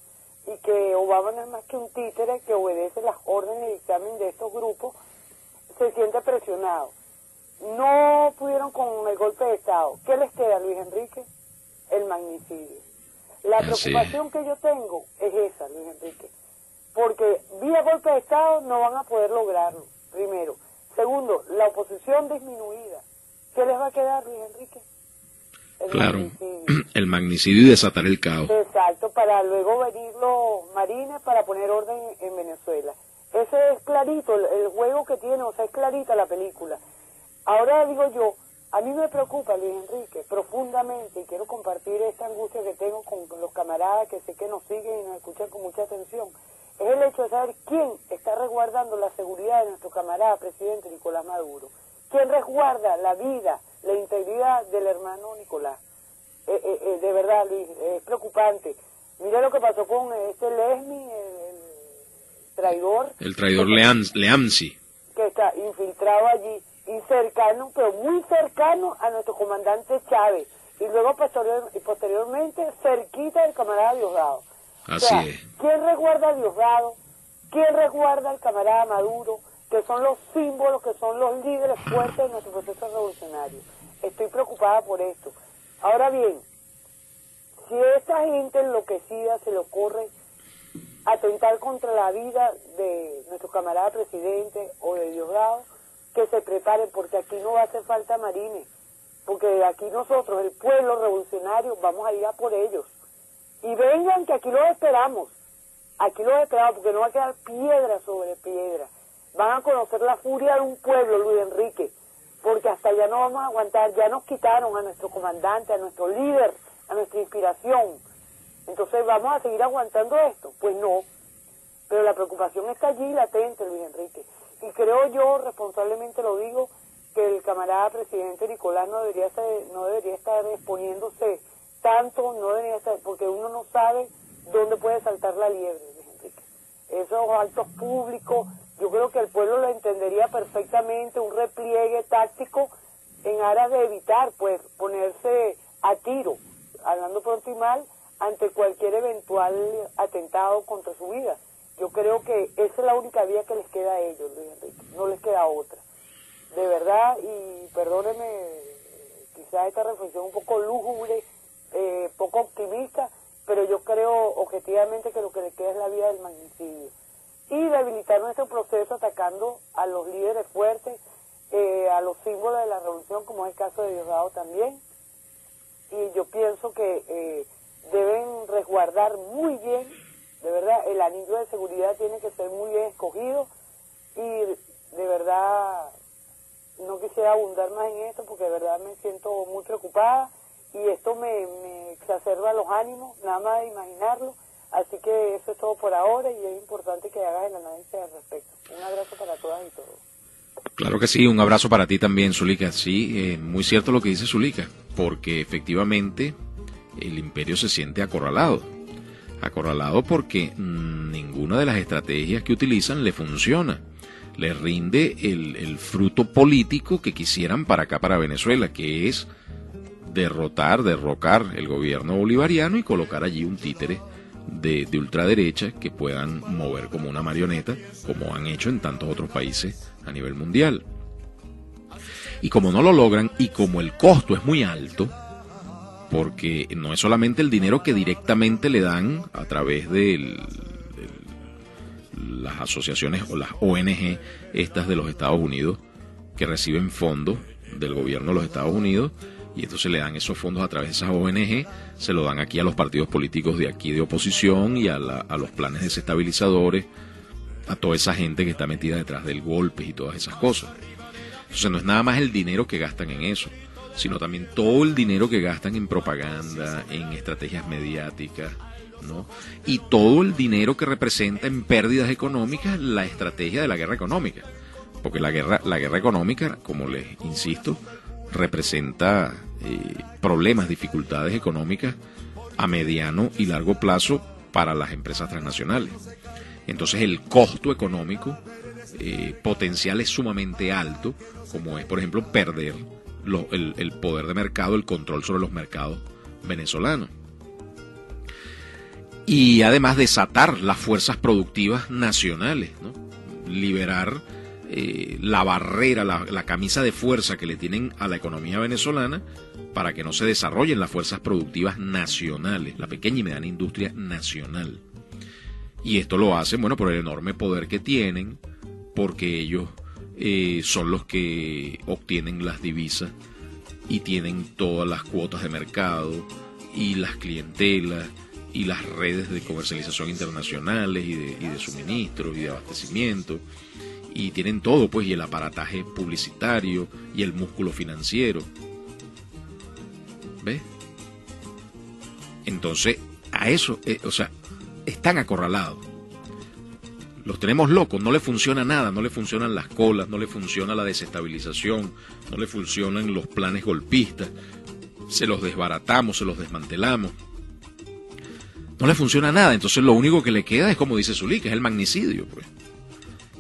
y que Obama no es más que un títere que obedece las órdenes y dictamen de estos grupos, se siente presionado. No pudieron con el golpe de Estado. ¿Qué les queda, Luis Enrique? El magnicidio. La preocupación que yo tengo es esa, Luis Enrique, porque vía golpe de Estado no van a poder lograrlo, primero. Segundo, la oposición disminuida. ¿Qué les va a quedar, Luis Enrique? Claro, el magnicidio y desatar el caos. Exacto, para luego venir los marines para poner orden en Venezuela. Ese es clarito, el juego que tiene, o sea, es clarita la película. Ahora digo yo, a mí me preocupa, Luis Enrique, profundamente, y quiero compartir esta angustia que tengo con los camaradas que sé que nos siguen y nos escuchan con mucha atención, es el hecho de saber quién está resguardando la seguridad de nuestro camarada presidente Nicolás Maduro. ¿Quién resguarda la vida, la integridad del hermano Nicolás? De verdad, Luis, es preocupante. Mira lo que pasó con este Lesmi, el traidor. El traidor Leamsi. Que está infiltrado allí, y cercano, pero muy cercano a nuestro comandante Chávez. Y luego posteriormente cerquita del camarada Diosdado. Así es. ¿Quién resguarda a Diosdado? ¿Quién resguarda al camarada Maduro? Que son los símbolos, que son los líderes fuertes de nuestro proceso revolucionario. Estoy preocupada por esto. Ahora bien, si esta gente enloquecida se le ocurre atentar contra la vida de nuestro camarada presidente o de Diosdado, que se preparen, porque aquí no va a hacer falta marines, porque aquí nosotros, el pueblo revolucionario, vamos a ir a por ellos. Y vengan, que aquí los esperamos, porque no va a quedar piedra sobre piedra. Van a conocer la furia de un pueblo, Luis Enrique, porque hasta allá no vamos a aguantar. Ya nos quitaron a nuestro comandante, a nuestro líder, a nuestra inspiración. Entonces, ¿vamos a seguir aguantando esto? Pues no. Pero la preocupación está allí latente, Luis Enrique. Y creo yo, responsablemente lo digo, que el camarada presidente Nicolás no debería estar exponiéndose tanto, porque uno no sabe dónde puede saltar la liebre, Luis Enrique. Esos actos públicos, yo creo que el pueblo lo entendería perfectamente, un repliegue táctico en aras de evitar, pues, ponerse a tiro, hablando pronto y mal, ante cualquier eventual atentado contra su vida. Yo creo que esa es la única vía que les queda a ellos, Luis Enrique, no les queda otra. De verdad, y perdóneme, quizás esta reflexión un poco lúgubre, poco optimista, pero yo creo objetivamente que lo que les queda es la vía del magnicidio. Y debilitar nuestro proceso atacando a los líderes fuertes, a los símbolos de la revolución, como es el caso de Diosdado también. Y yo pienso que deben resguardar muy bien, de verdad, el anillo de seguridad tiene que ser muy bien escogido, y de verdad no quisiera abundar más en esto porque de verdad me siento muy preocupada y esto me exacerba los ánimos, nada más de imaginarlo. Así que eso es todo por ahora y es importante que hagas el análisis al respecto. Un abrazo para todas y todos. Claro que sí, un abrazo para ti también, Zuleika. Sí, muy cierto lo que dice Zuleika, porque efectivamente el imperio se siente acorralado porque ninguna de las estrategias que utilizan le funciona, les rinde el fruto político que quisieran para acá, para Venezuela, que es derrocar el gobierno bolivariano y colocar allí un títere de ultraderecha que puedan mover como una marioneta, como han hecho en tantos otros países a nivel mundial. Y como no lo logran, y como el costo es muy alto, porque no es solamente el dinero que directamente le dan a través de las asociaciones o las ONG estas de los Estados Unidos, que reciben fondos del gobierno de los Estados Unidos, y entonces le dan esos fondos a través de esas ONG, se lo dan aquí a los partidos políticos de aquí de oposición y a los planes desestabilizadores, a toda esa gente que está metida detrás del golpe y todas esas cosas. Entonces no es nada más el dinero que gastan en eso, sino también todo el dinero que gastan en propaganda, en estrategias mediáticas, ¿no? Y todo el dinero que representa en pérdidas económicas la estrategia de la guerra económica, porque la guerra económica, como les insisto, representa problemas, dificultades económicas a mediano y largo plazo para las empresas transnacionales. Entonces el costo económico potencial es sumamente alto, como es, por ejemplo, perder el poder de mercado, el control sobre los mercados venezolanos. y además desatar las fuerzas productivas nacionales, ¿no? Liberar la barrera, la camisa de fuerza que le tienen a la economía venezolana para que no se desarrollen las fuerzas productivas nacionales, la pequeña y mediana industria nacional. Y esto lo hacen, bueno, por el enorme poder que tienen, porque ellos son los que obtienen las divisas y tienen todas las cuotas de mercado y las clientelas y las redes de comercialización internacionales y de suministros y de abastecimiento, y tienen todo, pues, y el aparataje publicitario y el músculo financiero. ¿Ves? Entonces, a eso, o sea, están acorralados. Los tenemos locos, no le funciona nada, no le funcionan las colas, no le funciona la desestabilización, no le funcionan los planes golpistas, se los desbaratamos, se los desmantelamos. No le funciona nada, entonces lo único que le queda es, como dice Zulí, que es el magnicidio, pues.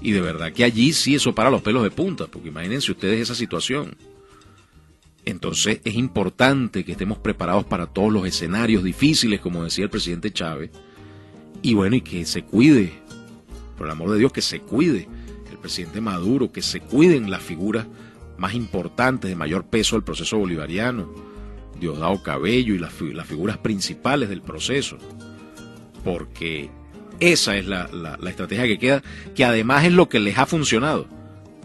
Y de verdad que allí sí eso para los pelos de punta, porque imagínense ustedes esa situación. Entonces es importante que estemos preparados para todos los escenarios difíciles, como decía el presidente Chávez, y bueno, y que se cuide, por el amor de Dios, que se cuide el presidente Maduro, que se cuiden las figuras más importantes, de mayor peso del proceso bolivariano, Diosdado Cabello y las figuras principales del proceso, porque esa es la estrategia que queda, que además es lo que les ha funcionado.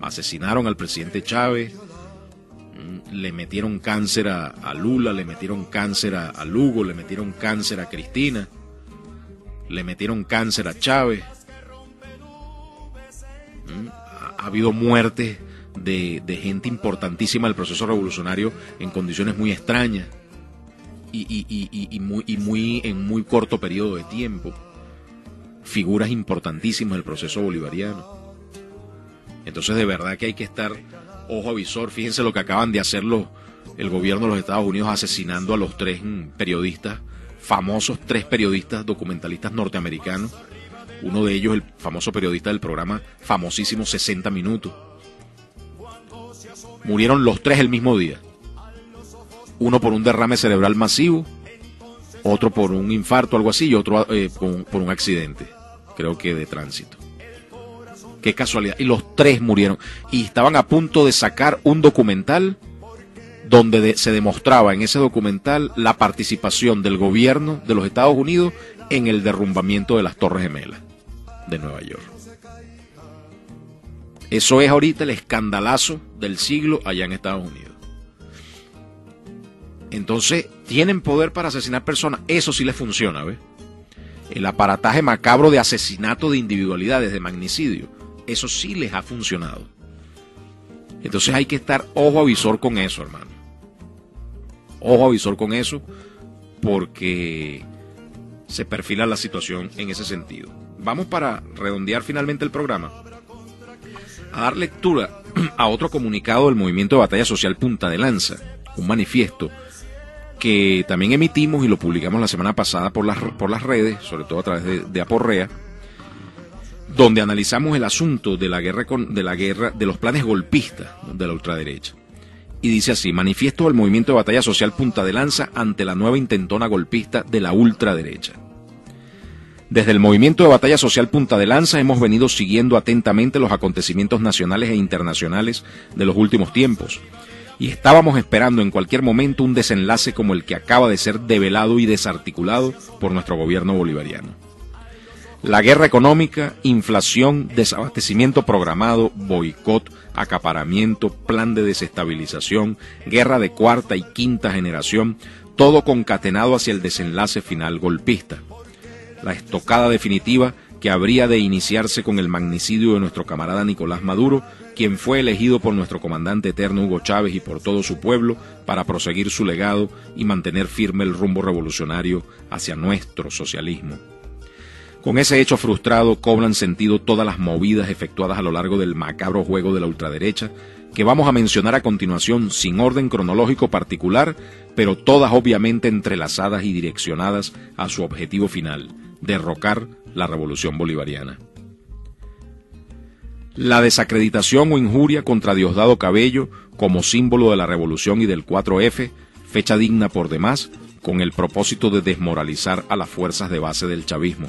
Asesinaron al presidente Chávez, le metieron cáncer a Lula, le metieron cáncer a Lugo, le metieron cáncer a Cristina, le metieron cáncer a Chávez. Ha habido muertes de gente importantísima del proceso revolucionario en condiciones muy extrañas y en muy corto periodo de tiempo. Figuras importantísimas del proceso bolivariano. Entonces de verdad que hay que estar ojo avisor. Fíjense lo que acaban de hacer el gobierno de los Estados Unidos, asesinando a los 3 periodistas famosos, 3 periodistas documentalistas norteamericanos. Uno de ellos, el famoso periodista del programa famosísimo 60 Minutos. Murieron los 3 el mismo día. Uno por un derrame cerebral masivo, otro por un infarto, algo así, y otro por un accidente, creo que de tránsito. Qué casualidad. Y los 3 murieron. Y estaban a punto de sacar un documental donde se demostraba en ese documental la participación del gobierno de los Estados Unidos en el derrumbamiento de las Torres Gemelas de Nueva York. Eso es ahorita el escandalazo del siglo allá en Estados Unidos. Entonces, tienen poder para asesinar personas. Eso sí les funciona, ¿ves? El aparataje macabro de asesinato de individualidades, de magnicidio, eso sí les ha funcionado. Entonces hay que estar ojo avisor con eso, hermano. Ojo avisor con eso, porque se perfila la situación en ese sentido. Vamos, para redondear finalmente el programa, a dar lectura a otro comunicado del Movimiento de Batalla Social Punta de Lanza, un manifiesto que también emitimos y lo publicamos la semana pasada por las redes, sobre todo a través de Aporrea, donde analizamos el asunto de la guerra de los planes golpistas de la ultraderecha. Y dice así: manifiesto del Movimiento de Batalla Social Punta de Lanza ante la nueva intentona golpista de la ultraderecha. Desde el Movimiento de Batalla Social Punta de Lanza hemos venido siguiendo atentamente los acontecimientos nacionales e internacionales de los últimos tiempos, y estábamos esperando en cualquier momento un desenlace como el que acaba de ser develado y desarticulado por nuestro gobierno bolivariano. La guerra económica, inflación, desabastecimiento programado, boicot, acaparamiento, plan de desestabilización, guerra de cuarta y quinta generación, todo concatenado hacia el desenlace final golpista. La estocada definitiva que habría de iniciarse con el magnicidio de nuestro camarada Nicolás Maduro, quien fue elegido por nuestro comandante eterno Hugo Chávez y por todo su pueblo para proseguir su legado y mantener firme el rumbo revolucionario hacia nuestro socialismo. Con ese hecho frustrado cobran sentido todas las movidas efectuadas a lo largo del macabro juego de la ultraderecha, que vamos a mencionar a continuación sin orden cronológico particular, pero todas obviamente entrelazadas y direccionadas a su objetivo final: derrocar la revolución bolivariana. La desacreditación o injuria contra Diosdado Cabello como símbolo de la revolución y del 4F, fecha digna por demás, con el propósito de desmoralizar a las fuerzas de base del chavismo.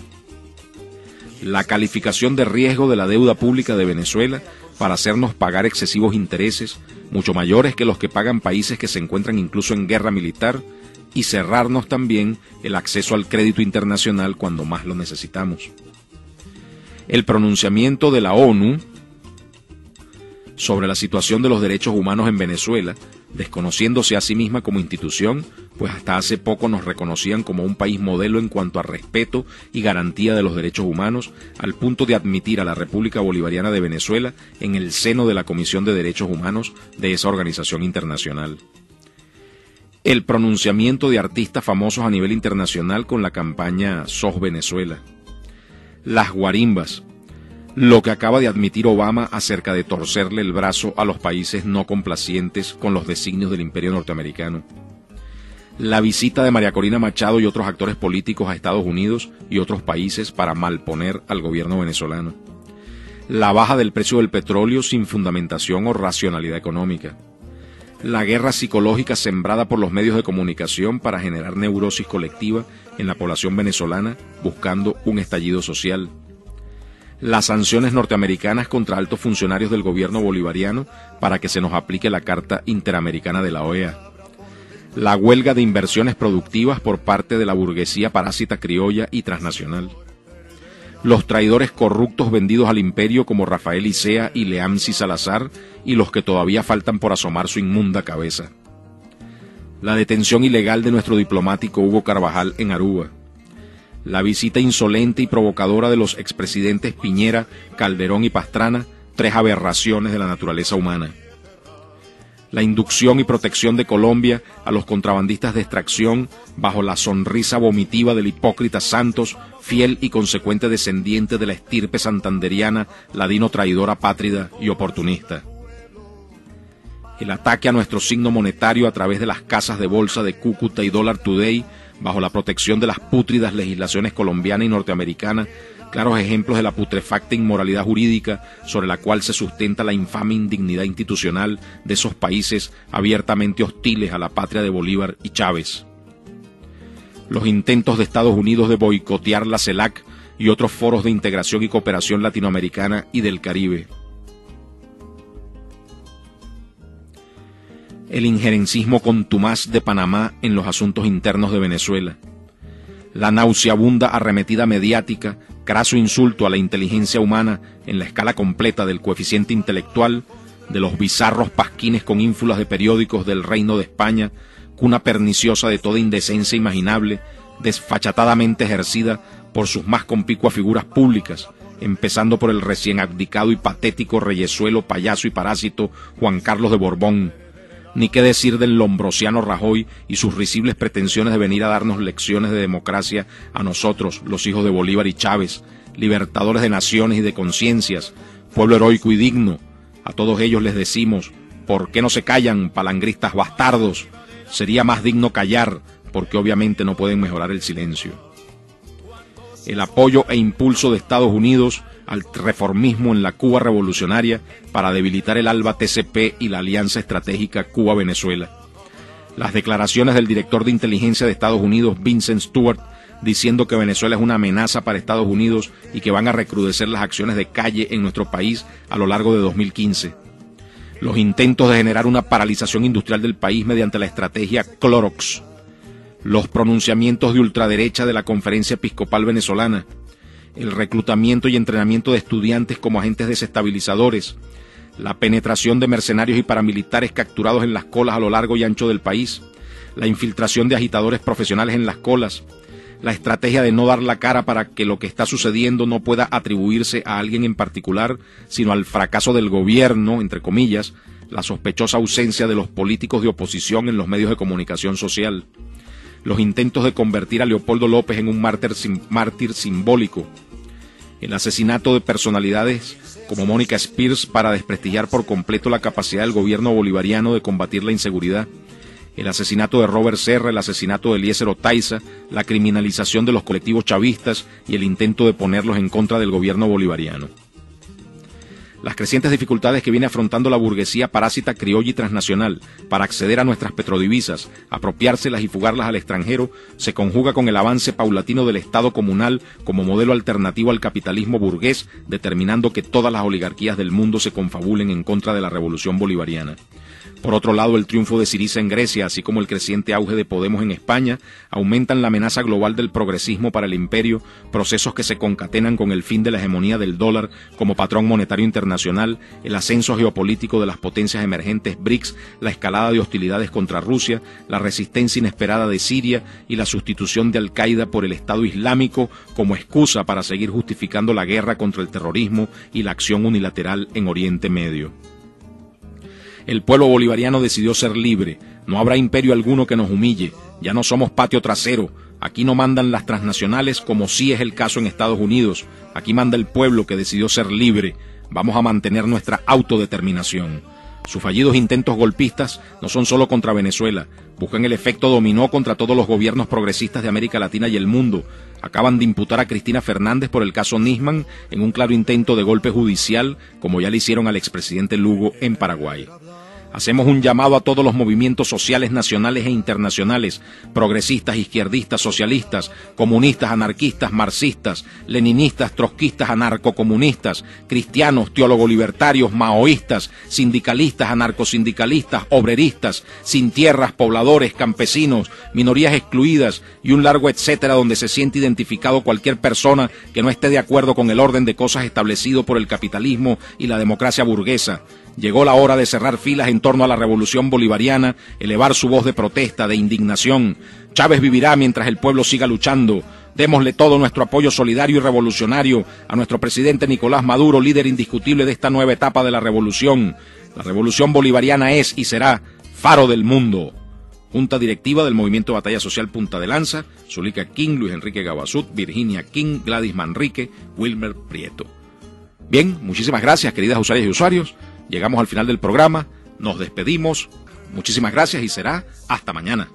La calificación de riesgo de la deuda pública de Venezuela para hacernos pagar excesivos intereses, mucho mayores que los que pagan países que se encuentran incluso en guerra militar, y cerrarnos también el acceso al crédito internacional cuando más lo necesitamos. El pronunciamiento de la ONU sobre la situación de los derechos humanos en Venezuela, desconociéndose a sí misma como institución, pues hasta hace poco nos reconocían como un país modelo en cuanto a respeto y garantía de los derechos humanos, al punto de admitir a la República Bolivariana de Venezuela en el seno de la Comisión de Derechos Humanos de esa organización internacional. El pronunciamiento de artistas famosos a nivel internacional con la campaña SOS Venezuela. Las guarimbas. Lo que acaba de admitir Obama acerca de torcerle el brazo a los países no complacientes con los designios del imperio norteamericano. La visita de María Corina Machado y otros actores políticos a Estados Unidos y otros países para malponer al gobierno venezolano. La baja del precio del petróleo sin fundamentación o racionalidad económica. La guerra psicológica sembrada por los medios de comunicación para generar neurosis colectiva en la población venezolana buscando un estallido social. Las sanciones norteamericanas contra altos funcionarios del gobierno bolivariano para que se nos aplique la Carta Interamericana de la OEA. La huelga de inversiones productivas por parte de la burguesía parásita criolla y transnacional. Los traidores corruptos vendidos al imperio como Rafael Icea y Leamsi Salazar y los que todavía faltan por asomar su inmunda cabeza. La detención ilegal de nuestro diplomático Hugo Carvajal en Aruba. La visita insolente y provocadora de los expresidentes Piñera, Calderón y Pastrana, tres aberraciones de la naturaleza humana. La inducción y protección de Colombia a los contrabandistas de extracción bajo la sonrisa vomitiva del hipócrita Santos, fiel y consecuente descendiente de la estirpe santanderiana, ladino traidor apátrida y oportunista. El ataque a nuestro signo monetario a través de las casas de bolsa de Cúcuta y Dollar Today, bajo la protección de las pútridas legislaciones colombiana y norteamericana, claros ejemplos de la putrefacta inmoralidad jurídica sobre la cual se sustenta la infame indignidad institucional de esos países abiertamente hostiles a la patria de Bolívar y Chávez. Los intentos de Estados Unidos de boicotear la CELAC y otros foros de integración y cooperación latinoamericana y del Caribe. El injerencismo contumaz de Panamá en los asuntos internos de Venezuela. La nauseabunda arremetida mediática, craso insulto a la inteligencia humana en la escala completa del coeficiente intelectual, de los bizarros pasquines con ínfulas de periódicos del Reino de España, cuna perniciosa de toda indecencia imaginable, desfachatadamente ejercida por sus más conspicuas figuras públicas, empezando por el recién abdicado y patético reyesuelo, payaso y parásito Juan Carlos de Borbón. Ni qué decir del lombrosiano Rajoy y sus risibles pretensiones de venir a darnos lecciones de democracia a nosotros, los hijos de Bolívar y Chávez, libertadores de naciones y de conciencias, pueblo heroico y digno. A todos ellos les decimos, ¿por qué no se callan, palangristas bastardos? Sería más digno callar, porque obviamente no pueden mejorar el silencio. El apoyo e impulso de Estados Unidos al reformismo en la Cuba revolucionaria para debilitar el ALBA TCP y la alianza estratégica Cuba-Venezuela. Las declaraciones del director de inteligencia de Estados Unidos, Vincent Stewart, diciendo que Venezuela es una amenaza para Estados Unidos y que van a recrudecer las acciones de calle en nuestro país a lo largo de 2015. Los intentos de generar una paralización industrial del país mediante la estrategia Clorox. Los pronunciamientos de ultraderecha de la Conferencia Episcopal Venezolana. El reclutamiento y entrenamiento de estudiantes como agentes desestabilizadores, la penetración de mercenarios y paramilitares capturados en las colas a lo largo y ancho del país, la infiltración de agitadores profesionales en las colas, la estrategia de no dar la cara para que lo que está sucediendo no pueda atribuirse a alguien en particular, sino al fracaso del gobierno, entre comillas, la sospechosa ausencia de los políticos de oposición en los medios de comunicación social, los intentos de convertir a Leopoldo López en un mártir simbólico, el asesinato de personalidades como Mónica Spears para desprestigiar por completo la capacidad del gobierno bolivariano de combatir la inseguridad, el asesinato de Robert Serra, el asesinato de Eliezer Otaiza, la criminalización de los colectivos chavistas y el intento de ponerlos en contra del gobierno bolivariano. las crecientes dificultades que viene afrontando la burguesía parásita criolla y transnacional para acceder a nuestras petrodivisas, apropiárselas y fugarlas al extranjero, se conjuga con el avance paulatino del Estado comunal como modelo alternativo al capitalismo burgués, determinando que todas las oligarquías del mundo se confabulen en contra de la revolución bolivariana. Por otro lado, el triunfo de Syriza en Grecia, así como el creciente auge de Podemos en España, aumentan la amenaza global del progresismo para el imperio, procesos que se concatenan con el fin de la hegemonía del dólar como patrón monetario internacional, el ascenso geopolítico de las potencias emergentes BRICS, la escalada de hostilidades contra Rusia, la resistencia inesperada de Siria y la sustitución de Al-Qaeda por el Estado Islámico como excusa para seguir justificando la guerra contra el terrorismo y la acción unilateral en Oriente Medio. El pueblo bolivariano decidió ser libre. No habrá imperio alguno que nos humille. Ya no somos patio trasero. Aquí no mandan las transnacionales como sí es el caso en Estados Unidos. Aquí manda el pueblo que decidió ser libre. Vamos a mantener nuestra autodeterminación. Sus fallidos intentos golpistas no son solo contra Venezuela. Buscan el efecto dominó contra todos los gobiernos progresistas de América Latina y el mundo. Acaban de imputar a Cristina Fernández por el caso Nisman en un claro intento de golpe judicial, como ya le hicieron al expresidente Lugo en Paraguay. Hacemos un llamado a todos los movimientos sociales nacionales e internacionales, progresistas, izquierdistas, socialistas, comunistas, anarquistas, marxistas, leninistas, trotskistas, anarcocomunistas, cristianos, teólogos libertarios, maoístas, sindicalistas, anarcosindicalistas, obreristas, sin tierras, pobladores, campesinos, minorías excluidas y un largo etcétera donde se siente identificado cualquier persona que no esté de acuerdo con el orden de cosas establecido por el capitalismo y la democracia burguesa. Llegó la hora de cerrar filas en torno a la revolución bolivariana, elevar su voz de protesta, de indignación. Chávez vivirá mientras el pueblo siga luchando. Démosle todo nuestro apoyo solidario y revolucionario a nuestro presidente Nicolás Maduro, líder indiscutible de esta nueva etapa de la revolución. La revolución bolivariana es y será faro del mundo. Junta Directiva del Movimiento Batalla Social Punta de Lanza, Zulica King, Luis Enrique Gabazut, Virginia King, Gladys Manrique, Wilmer Prieto. Bien, muchísimas gracias, queridas usuarias y usuarios. Llegamos al final del programa, nos despedimos, muchísimas gracias y será hasta mañana.